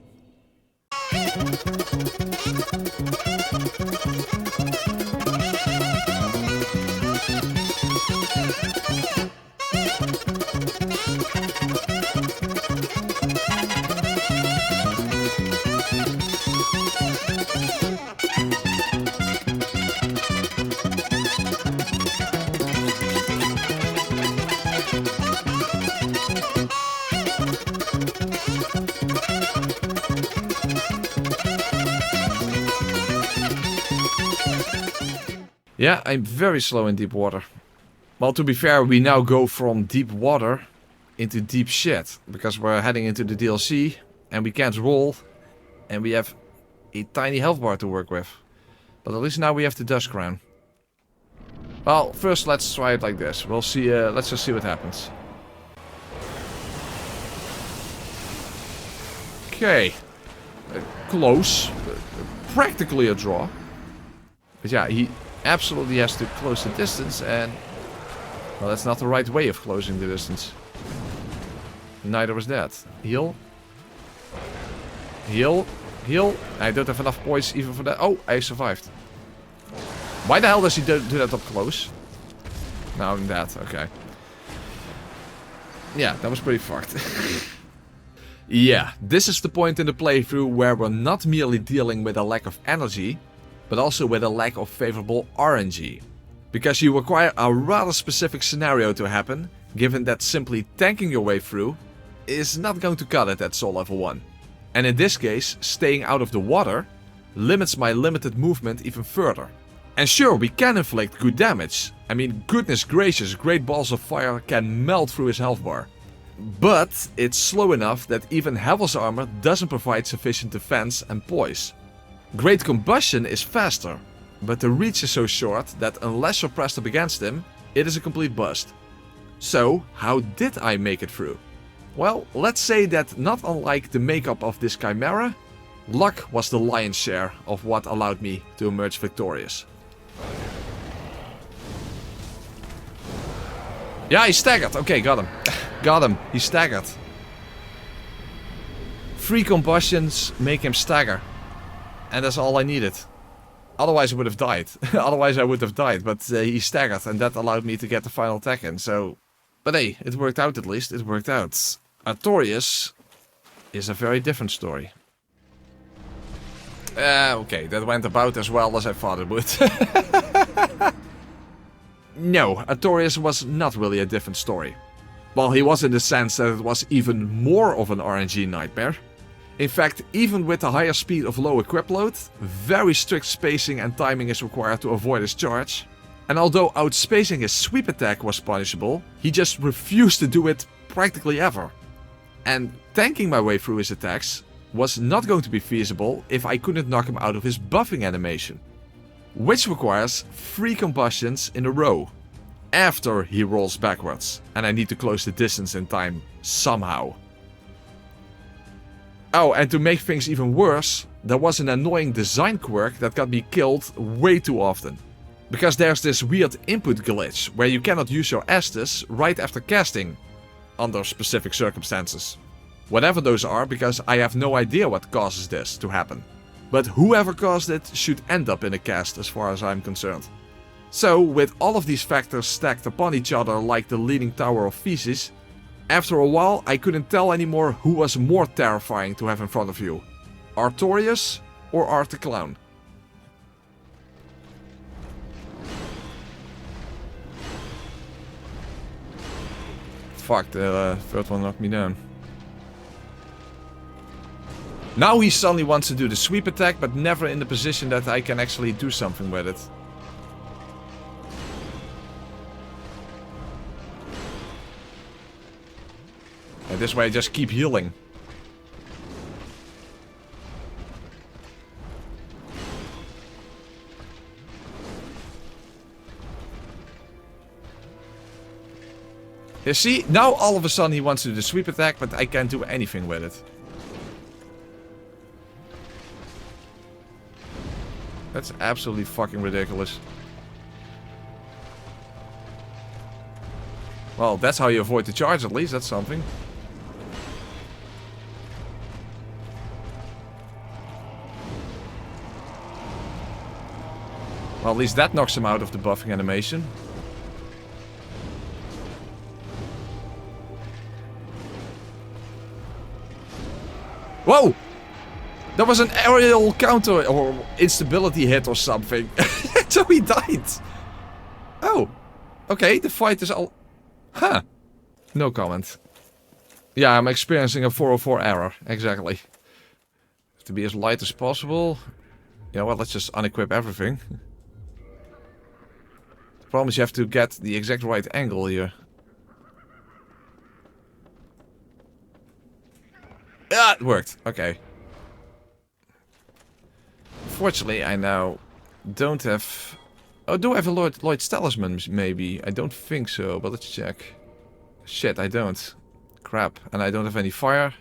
Yeah, I'm very slow in deep water. Well, to be fair, we now go from deep water into deep shit. Because we're heading into the DLC and we can't roll. And we have a tiny health bar to work with. But at least now we have the Dusk Crown. Well, first let's try it like this. We'll see, let's just see what happens. Okay. Close. Practically a draw. But yeah, he absolutely has to close the distance and... Well, that's not the right way of closing the distance. Neither was that. Heal. Heal. Heal. I don't have enough points even for that. Oh, I survived. Why the hell does he do that up close? Now that, okay. Yeah, that was pretty fucked. Yeah, this is the point in the playthrough where we're not merely dealing with a lack of energy, but also with a lack of favorable RNG. Because you require a rather specific scenario to happen, given that simply tanking your way through is not going to cut it at Soul Level 1. And in this case, staying out of the water limits my limited movement even further. And sure, we can inflict good damage. I mean, goodness gracious, great balls of fire can melt through his health bar. But it's slow enough that even Havel's armor doesn't provide sufficient defense and poise. Great Combustion is faster, but the reach is so short that unless you're pressed up against him, it is a complete bust. So, how did I make it through? Well, let's say that not unlike the makeup of this chimera, luck was the lion's share of what allowed me to emerge victorious. Yeah, he staggered. Okay, got him. Got him. He staggered. 3 combustions make him stagger. And that's all I needed. Otherwise I would have died. Otherwise I would have died. But he staggered and that allowed me to get the final attack in. So, but hey, it worked out at least. It worked out. Artorias is a very different story. Okay, that went about as well as I thought it would. No, Artorias was not really a different story. Well, he was in the sense that it was even more of an RNG nightmare. In fact, even with the higher speed of low equip load, very strict spacing and timing is required to avoid his charge. And although outspacing his sweep attack was punishable, he just refused to do it practically ever. And tanking my way through his attacks was not going to be feasible if I couldn't knock him out of his buffing animation. Which requires 3 combustions in a row after he rolls backwards, and I need to close the distance in time somehow. Oh, and to make things even worse, there was an annoying design quirk that got me killed way too often. Because there's this weird input glitch where you cannot use your Estus right after casting, under specific circumstances. Whatever those are, because I have no idea what causes this to happen. But whoever caused it should end up in a cast as far as I'm concerned. So, with all of these factors stacked upon each other like the Leaning Tower of Thesis, after a while I couldn't tell anymore who was more terrifying to have in front of you. Artorias or Art the Clown. Fuck, the third one knocked me down. Now he suddenly wants to do the sweep attack, but never in the position that I can actually do something with it. And this way I just keep healing. You see, now all of a sudden he wants to do the sweep attack, but I can't do anything with it. That's absolutely fucking ridiculous. Well, that's how you avoid the charge at least, that's something. Well, at least that knocks him out of the buffing animation. Whoa! That was an aerial counter or instability hit or something. So he died. Oh. Okay, the fight is all... Huh. No comment. Yeah, I'm experiencing a 404 error. Exactly. Have to be as light as possible. You know what, let's just unequip everything. The problem is you have to get the exact right angle here. Ah, it worked. Okay. Fortunately, I now don't have... Oh, do I have a Lloyd's Talisman, maybe? I don't think so, but let's check. Shit, I don't. Crap. And I don't have any fire.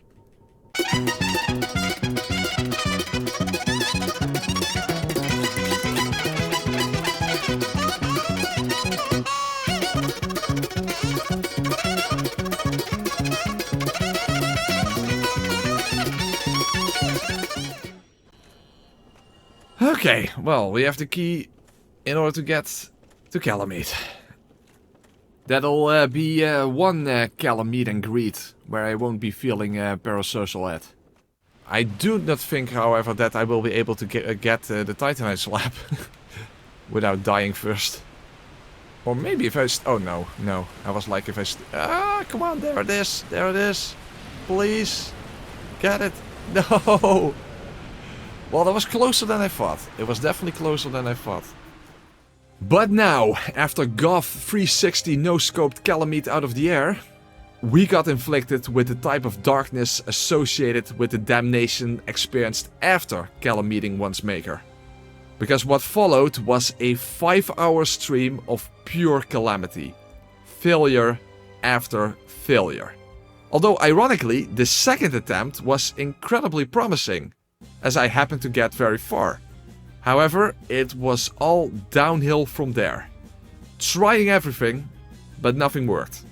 Okay, well, we have the key in order to get to Calamite. That'll be one Calamite and greet, where I won't be feeling parasocial at. I do not think, however, that I will be able to get the Titanite slab without dying first. Or maybe if I... Oh, no, no. I was like if I... Ah, come on, there it is. There it is. Please. Get it. No. Well, that was closer than I thought. It was definitely closer than I thought. But now, after Goth 360 no-scoped Calamite out of the air, we got inflicted with the type of darkness associated with the damnation experienced after Calamiting one's maker. Because what followed was a 5-hour stream of pure calamity, failure, after failure. Although ironically, the second attempt was incredibly promising, as I happened to get very far. However, it was all downhill from there. Trying everything, but nothing worked.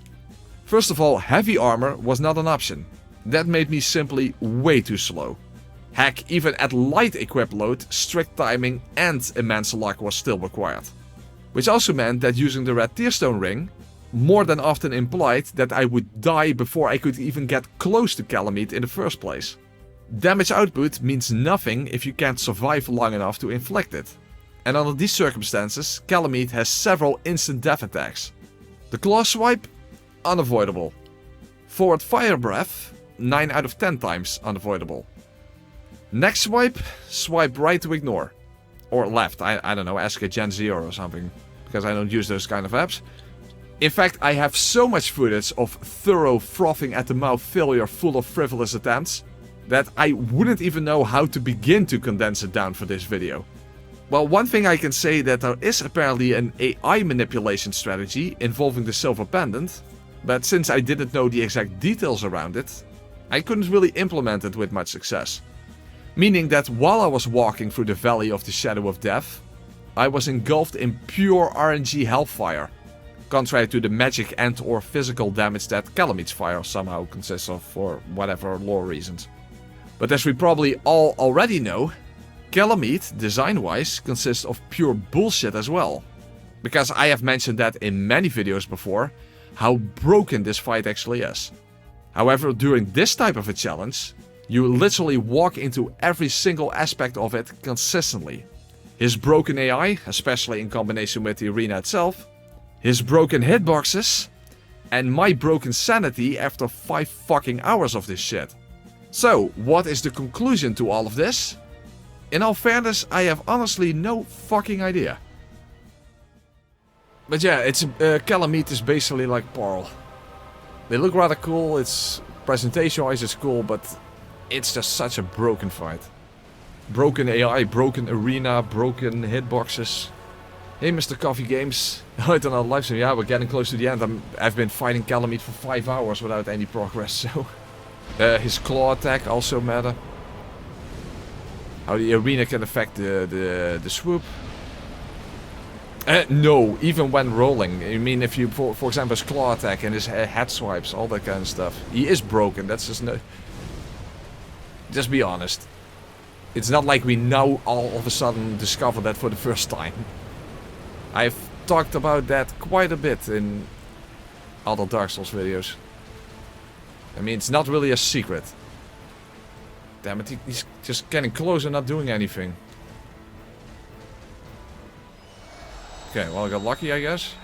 First of all, heavy armor was not an option. That made me simply way too slow. Heck, even at light equip load, strict timing and immense luck was still required. Which also meant that using the red tearstone ring more than often implied that I would die before I could even get close to Calamite in the first place. Damage output means nothing if you can't survive long enough to inflict it. And under these circumstances, Calamite has several instant death attacks. The claw swipe? Unavoidable. Forward fire breath? 9 out of 10 times unavoidable. Next swipe? Swipe right to ignore. Or left, I don't know, ask a Gen Z or something. Because I don't use those kind of apps. In fact, I have so much footage of thorough frothing at the mouth failure full of frivolous attempts that I wouldn't even know how to begin to condense it down for this video. Well, one thing I can say that there is apparently an AI manipulation strategy involving the silver pendant, but since I didn't know the exact details around it, I couldn't really implement it with much success. Meaning that while I was walking through the Valley of the Shadow of Death, I was engulfed in pure RNG hellfire, contrary to the magic and or physical damage that Calamite's fire somehow consists of for whatever lore reasons. But as we probably all already know, Calamite, design-wise, consists of pure bullshit as well. Because I have mentioned that in many videos before, how broken this fight actually is. However, during this type of a challenge, you literally walk into every single aspect of it consistently. His broken AI, especially in combination with the arena itself, his broken hitboxes, and my broken sanity after 5 fucking hours of this shit. So, what is the conclusion to all of this? In all fairness, I have honestly no fucking idea. But yeah, it's Calamite is basically like Pearl. They look rather cool, it's presentation-wise it's cool, but it's just such a broken fight. Broken AI, broken arena, broken hitboxes. Hey Mr. Coffee Games, I don't know, live stream, yeah, we're getting close to the end. I've been fighting Calamite for 5 hours without any progress, so... his claw attack also matter. How the arena can affect the swoop. No, even when rolling. I mean, if you, for example, his claw attack and his head swipes, all that kind of stuff. He is broken, that's just no... Just be honest. It's not like we now all of a sudden discover that for the first time. I've talked about that quite a bit in other Dark Souls videos. I mean, it's not really a secret. Damn it, he's just getting close and not doing anything. Okay, well I got lucky, I guess.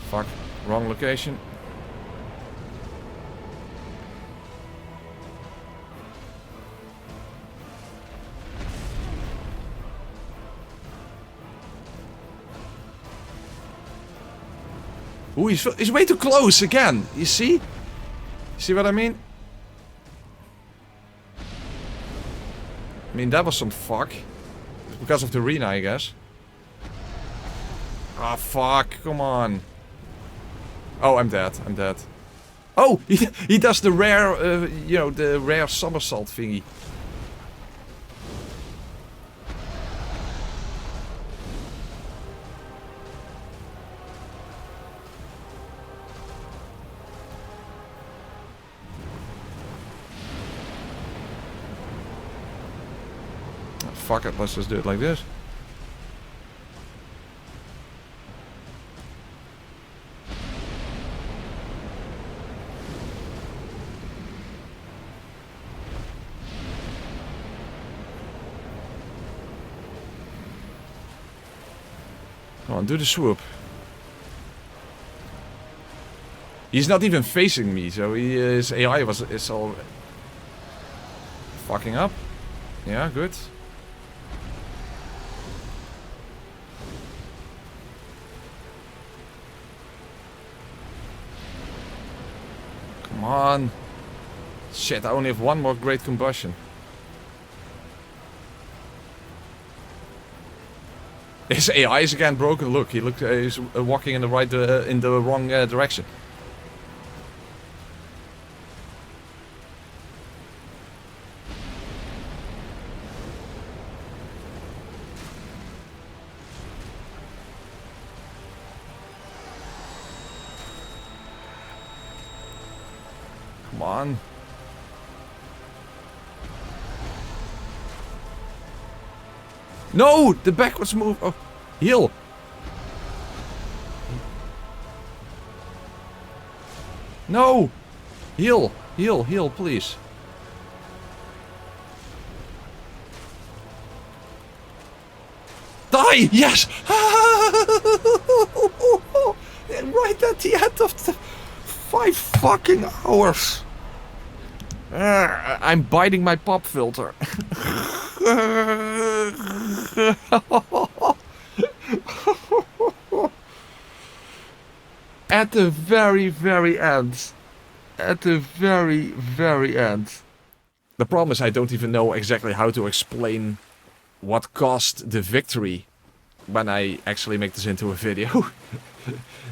Fuck, wrong location. Ooh, he's way too close again. You see? See what I mean? I mean, that was some fuck. It's because of the arena, I guess. Ah, fuck. Come on. Oh, I'm dead. I'm dead. Oh, he does the rare, you know, the rare somersault thingy. Fuck it, let's just do it like this. Come on, do the swoop. He's not even facing me, so his AI is all fucking up. Yeah, good. Come on. Shit, I only have one more great combustion. His AI is again broken. Look, he's walking in the wrong direction. Come on. No! The backwards move. Oh, heal. No! Heal. Heal, heal, please. Die! Yes! And right at the end of the 5 fucking hours. I'm biting my pop filter. At the very, very end. At the very, very end. The problem is I don't even know exactly how to explain what caused the victory when I actually make this into a video.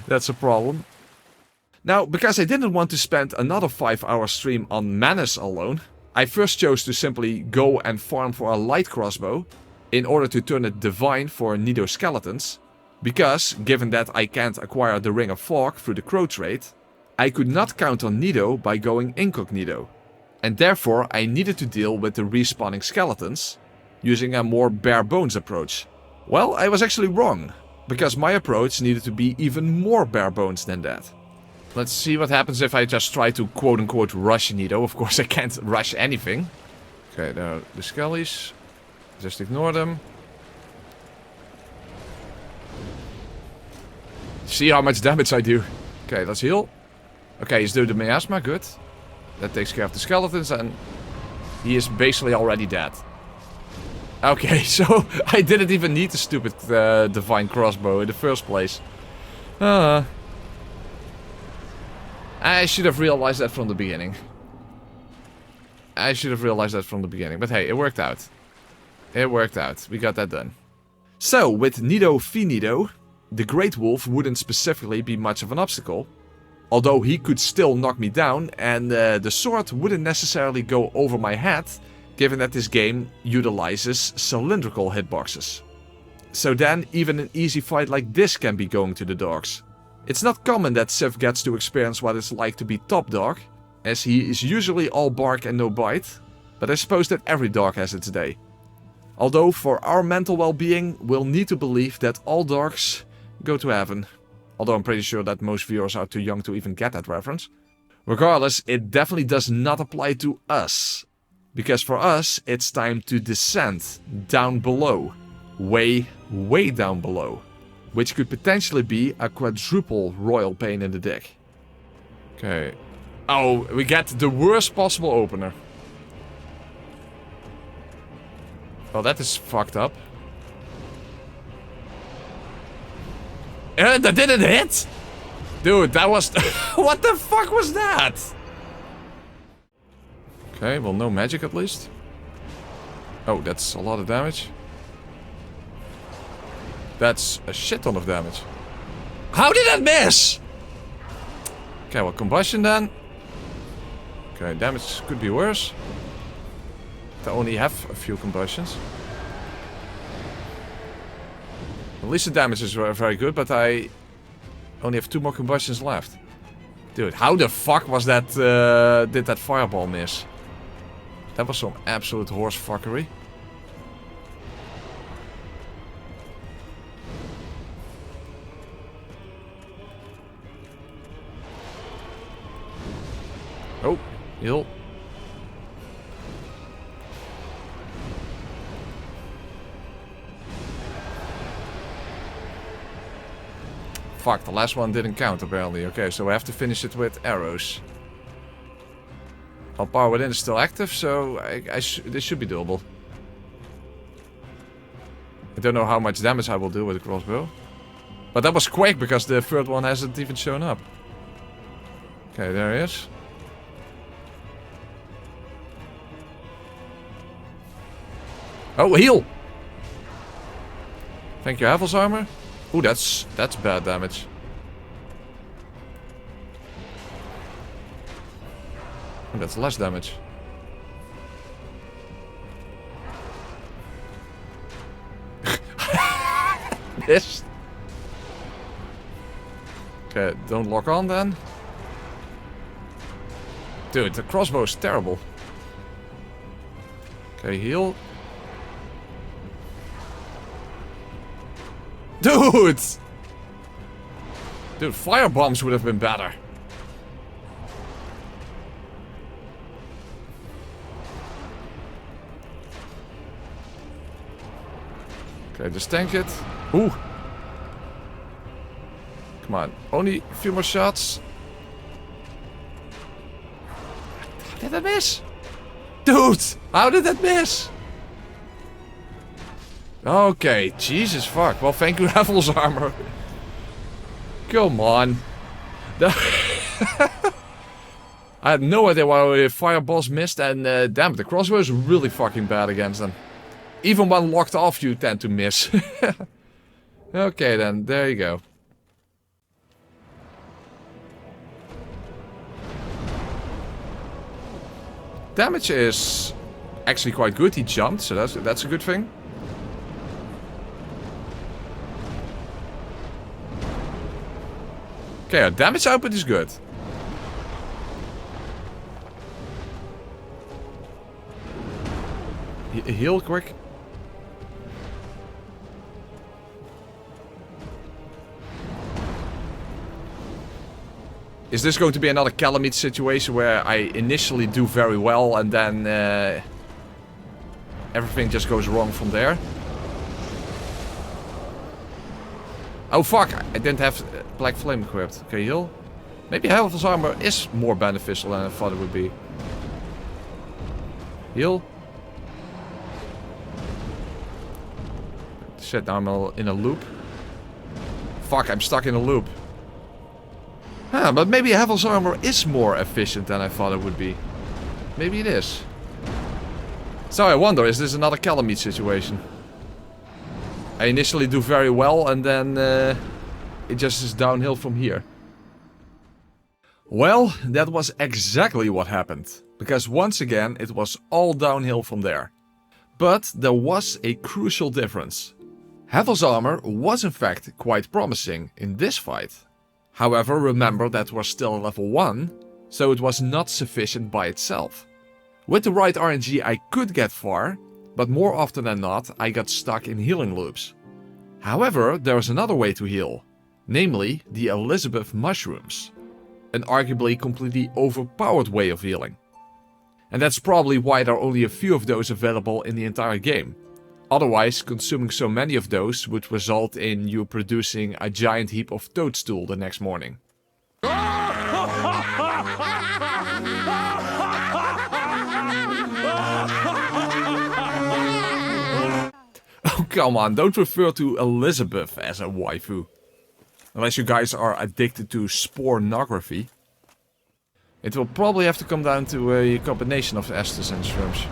That's a problem. Now, because I didn't want to spend another 5-hour stream on Menace alone, I first chose to simply go and farm for a light crossbow in order to turn it divine for Nido skeletons, because, given that I can't acquire the Ring of Fog through the Crow trade, I could not count on Nido by going incognito, and therefore I needed to deal with the respawning skeletons, using a more bare bones approach. Well, I was actually wrong, because my approach needed to be even more bare bones than that. Let's see what happens if I just try to quote-unquote rush Nido. Of course I can't rush anything. Okay, there are the skellies. Just ignore them. See how much damage I do. Okay, let's heal. Okay, he's doing the miasma, good. That takes care of the skeletons and he is basically already dead. Okay, so I didn't even need the stupid divine crossbow in the first place. I should have realized that from the beginning. But hey, it worked out. It worked out. We got that done. So, with Nido v Nido, the Great Wolf wouldn't specifically be much of an obstacle. Although he could still knock me down, and the sword wouldn't necessarily go over my head, given that this game utilizes cylindrical hitboxes. So then, even an easy fight like this can be going to the dogs. It's not common that Civ gets to experience what it's like to be top dog, as he is usually all bark and no bite, but I suppose that every dog has its day. Although for our mental well-being, we'll need to believe that all dogs go to heaven. Although I'm pretty sure that most viewers are too young to even get that reference. Regardless, it definitely does not apply to us. Because for us, it's time to descend down below. Way, way down below. Which could potentially be a quadruple royal pain in the dick. Okay. Oh, we get the worst possible opener. Oh, that is fucked up. That didn't hit? Dude, that was... What the fuck was that? Okay, well, no magic at least. Oh, that's a lot of damage. That's a shit ton of damage. How did that miss? Okay, well, combustion then. Okay, damage could be worse. I only have a few combustions. At least the damage is very good, but I only have 2 more combustions left. Dude, how the fuck was that, did that fireball miss? That was some absolute horse fuckery. Oh, heal. Fuck, the last one didn't count apparently. Okay, so I have to finish it with arrows. Our power within is still active, so this should be doable. I don't know how much damage I will do with the crossbow. But that was quick because the third one hasn't even shown up. Okay, there he is. Oh, heal! Thank you, Havel's armor. Ooh, that's bad damage. Ooh, that's less damage. Missed. Okay, don't lock on then. Dude, the crossbow is terrible. Okay, heal. Dude! Dude, fire bombs would have been better. Okay, just tank it. Ooh. Come on, only a few more shots. Did that miss? Dude, how did that miss? Okay, Jesus fuck. Well, thank you, Havel's armor. Come on. I had no idea why fireballs missed, and damn, the crossbow is really fucking bad against them. Even when locked off, you tend to miss. Okay then, there you go. Damage is actually quite good. He jumped, so that's a good thing. Okay, our damage output is good. Heal quick. Is this going to be another Calamite situation where I initially do very well and then everything just goes wrong from there? Oh fuck, I didn't have Black Flame equipped. Okay, heal. Maybe Havel's armor is more beneficial than I thought it would be. Heal. Shit, now I'm in a loop. Fuck, I'm stuck in a loop. Huh, but maybe Havel's armor is more efficient than I thought it would be. Maybe it is. So I wonder, is this another Calamite situation? I initially do very well and then it just is downhill from here. Well, that was exactly what happened. Because once again, it was all downhill from there. But there was a crucial difference. Havel's armor was in fact quite promising in this fight. However, remember that we're still level 1, so it was not sufficient by itself. With the right RNG I could get far, but more often than not I got stuck in healing loops. However, there is another way to heal, namely the Elizabeth mushrooms. An arguably completely overpowered way of healing. And that's probably why there are only a few of those available in the entire game. Otherwise, consuming so many of those would result in you producing a giant heap of toadstool the next morning. Oh come on, don't refer to Elizabeth as a waifu. Unless you guys are addicted to spornography. It will probably have to come down to a combination of Estus and shrooms.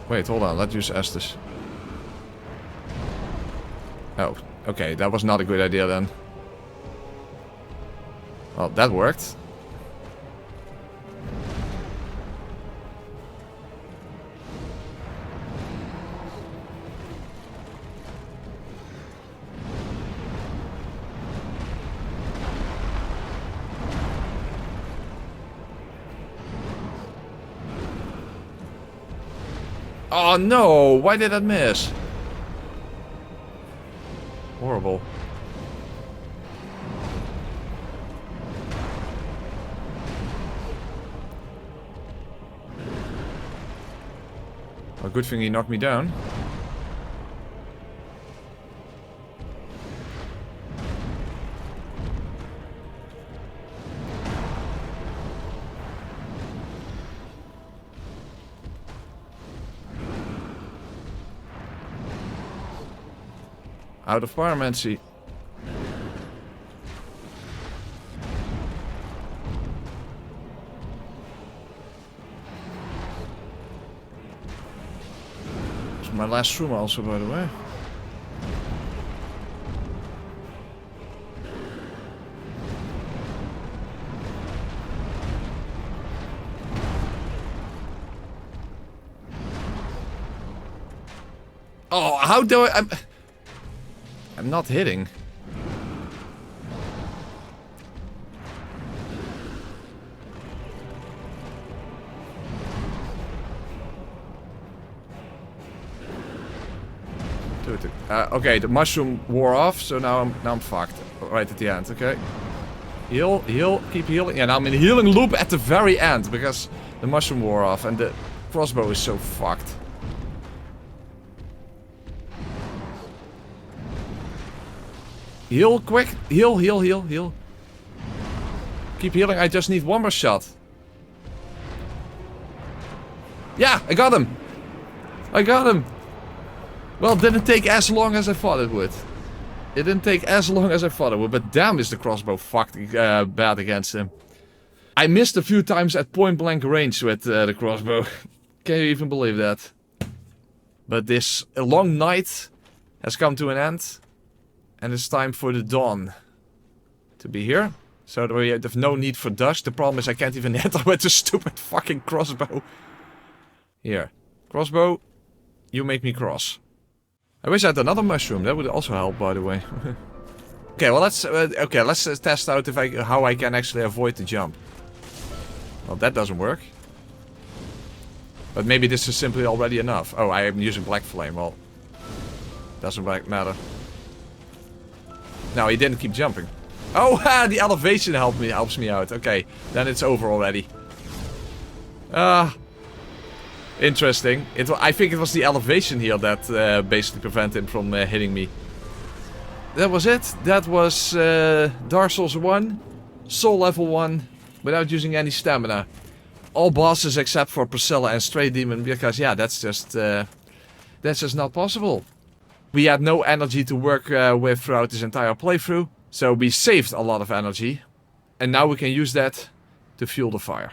Wait, hold on, let's use Estus. Oh, okay, that was not a good idea then. Well, that worked. Oh no, why did that miss? Horrible. A good thing he knocked me down. Out of pyromancy. It's my last room also, by the way. Oh, how do I... I'm not hitting. Dude, okay, the mushroom wore off, so now I'm fucked. Right at the end, okay. Heal, heal, keep healing. Yeah, now I'm in a healing loop at the very end, because the mushroom wore off and the crossbow is so fucked. Heal, quick. Heal, heal, heal, heal. Keep healing. I just need one more shot. Yeah, I got him. I got him. Well, it didn't take as long as I thought it would. It didn't take as long as I thought it would, but damn is the crossbow fucked bad against him. I missed a few times at point blank range with the crossbow. Can you even believe that? But this long night has come to an end. And it's time for the dawn to be here. So we have no need for dusk. The problem is I can't even hit them with the stupid fucking crossbow. Here. Crossbow, you make me cross. I wish I had another mushroom. That would also help, by the way. Okay, well let's test out how I can actually avoid the jump. Well, that doesn't work. But maybe this is simply already enough. Oh, I am using black flame. Well, doesn't matter. No, he didn't keep jumping. Oh, the elevation helps me out. Okay, then it's over already. Interesting. I think it was the elevation here that basically prevented him from hitting me. That was it. That was Dark Souls 1, Soul Level 1, without using any stamina. All bosses except for Priscilla and Stray Demon, because yeah, that's just not possible. We had no energy to work with throughout this entire playthrough, so we saved a lot of energy. And now we can use that to fuel the fire.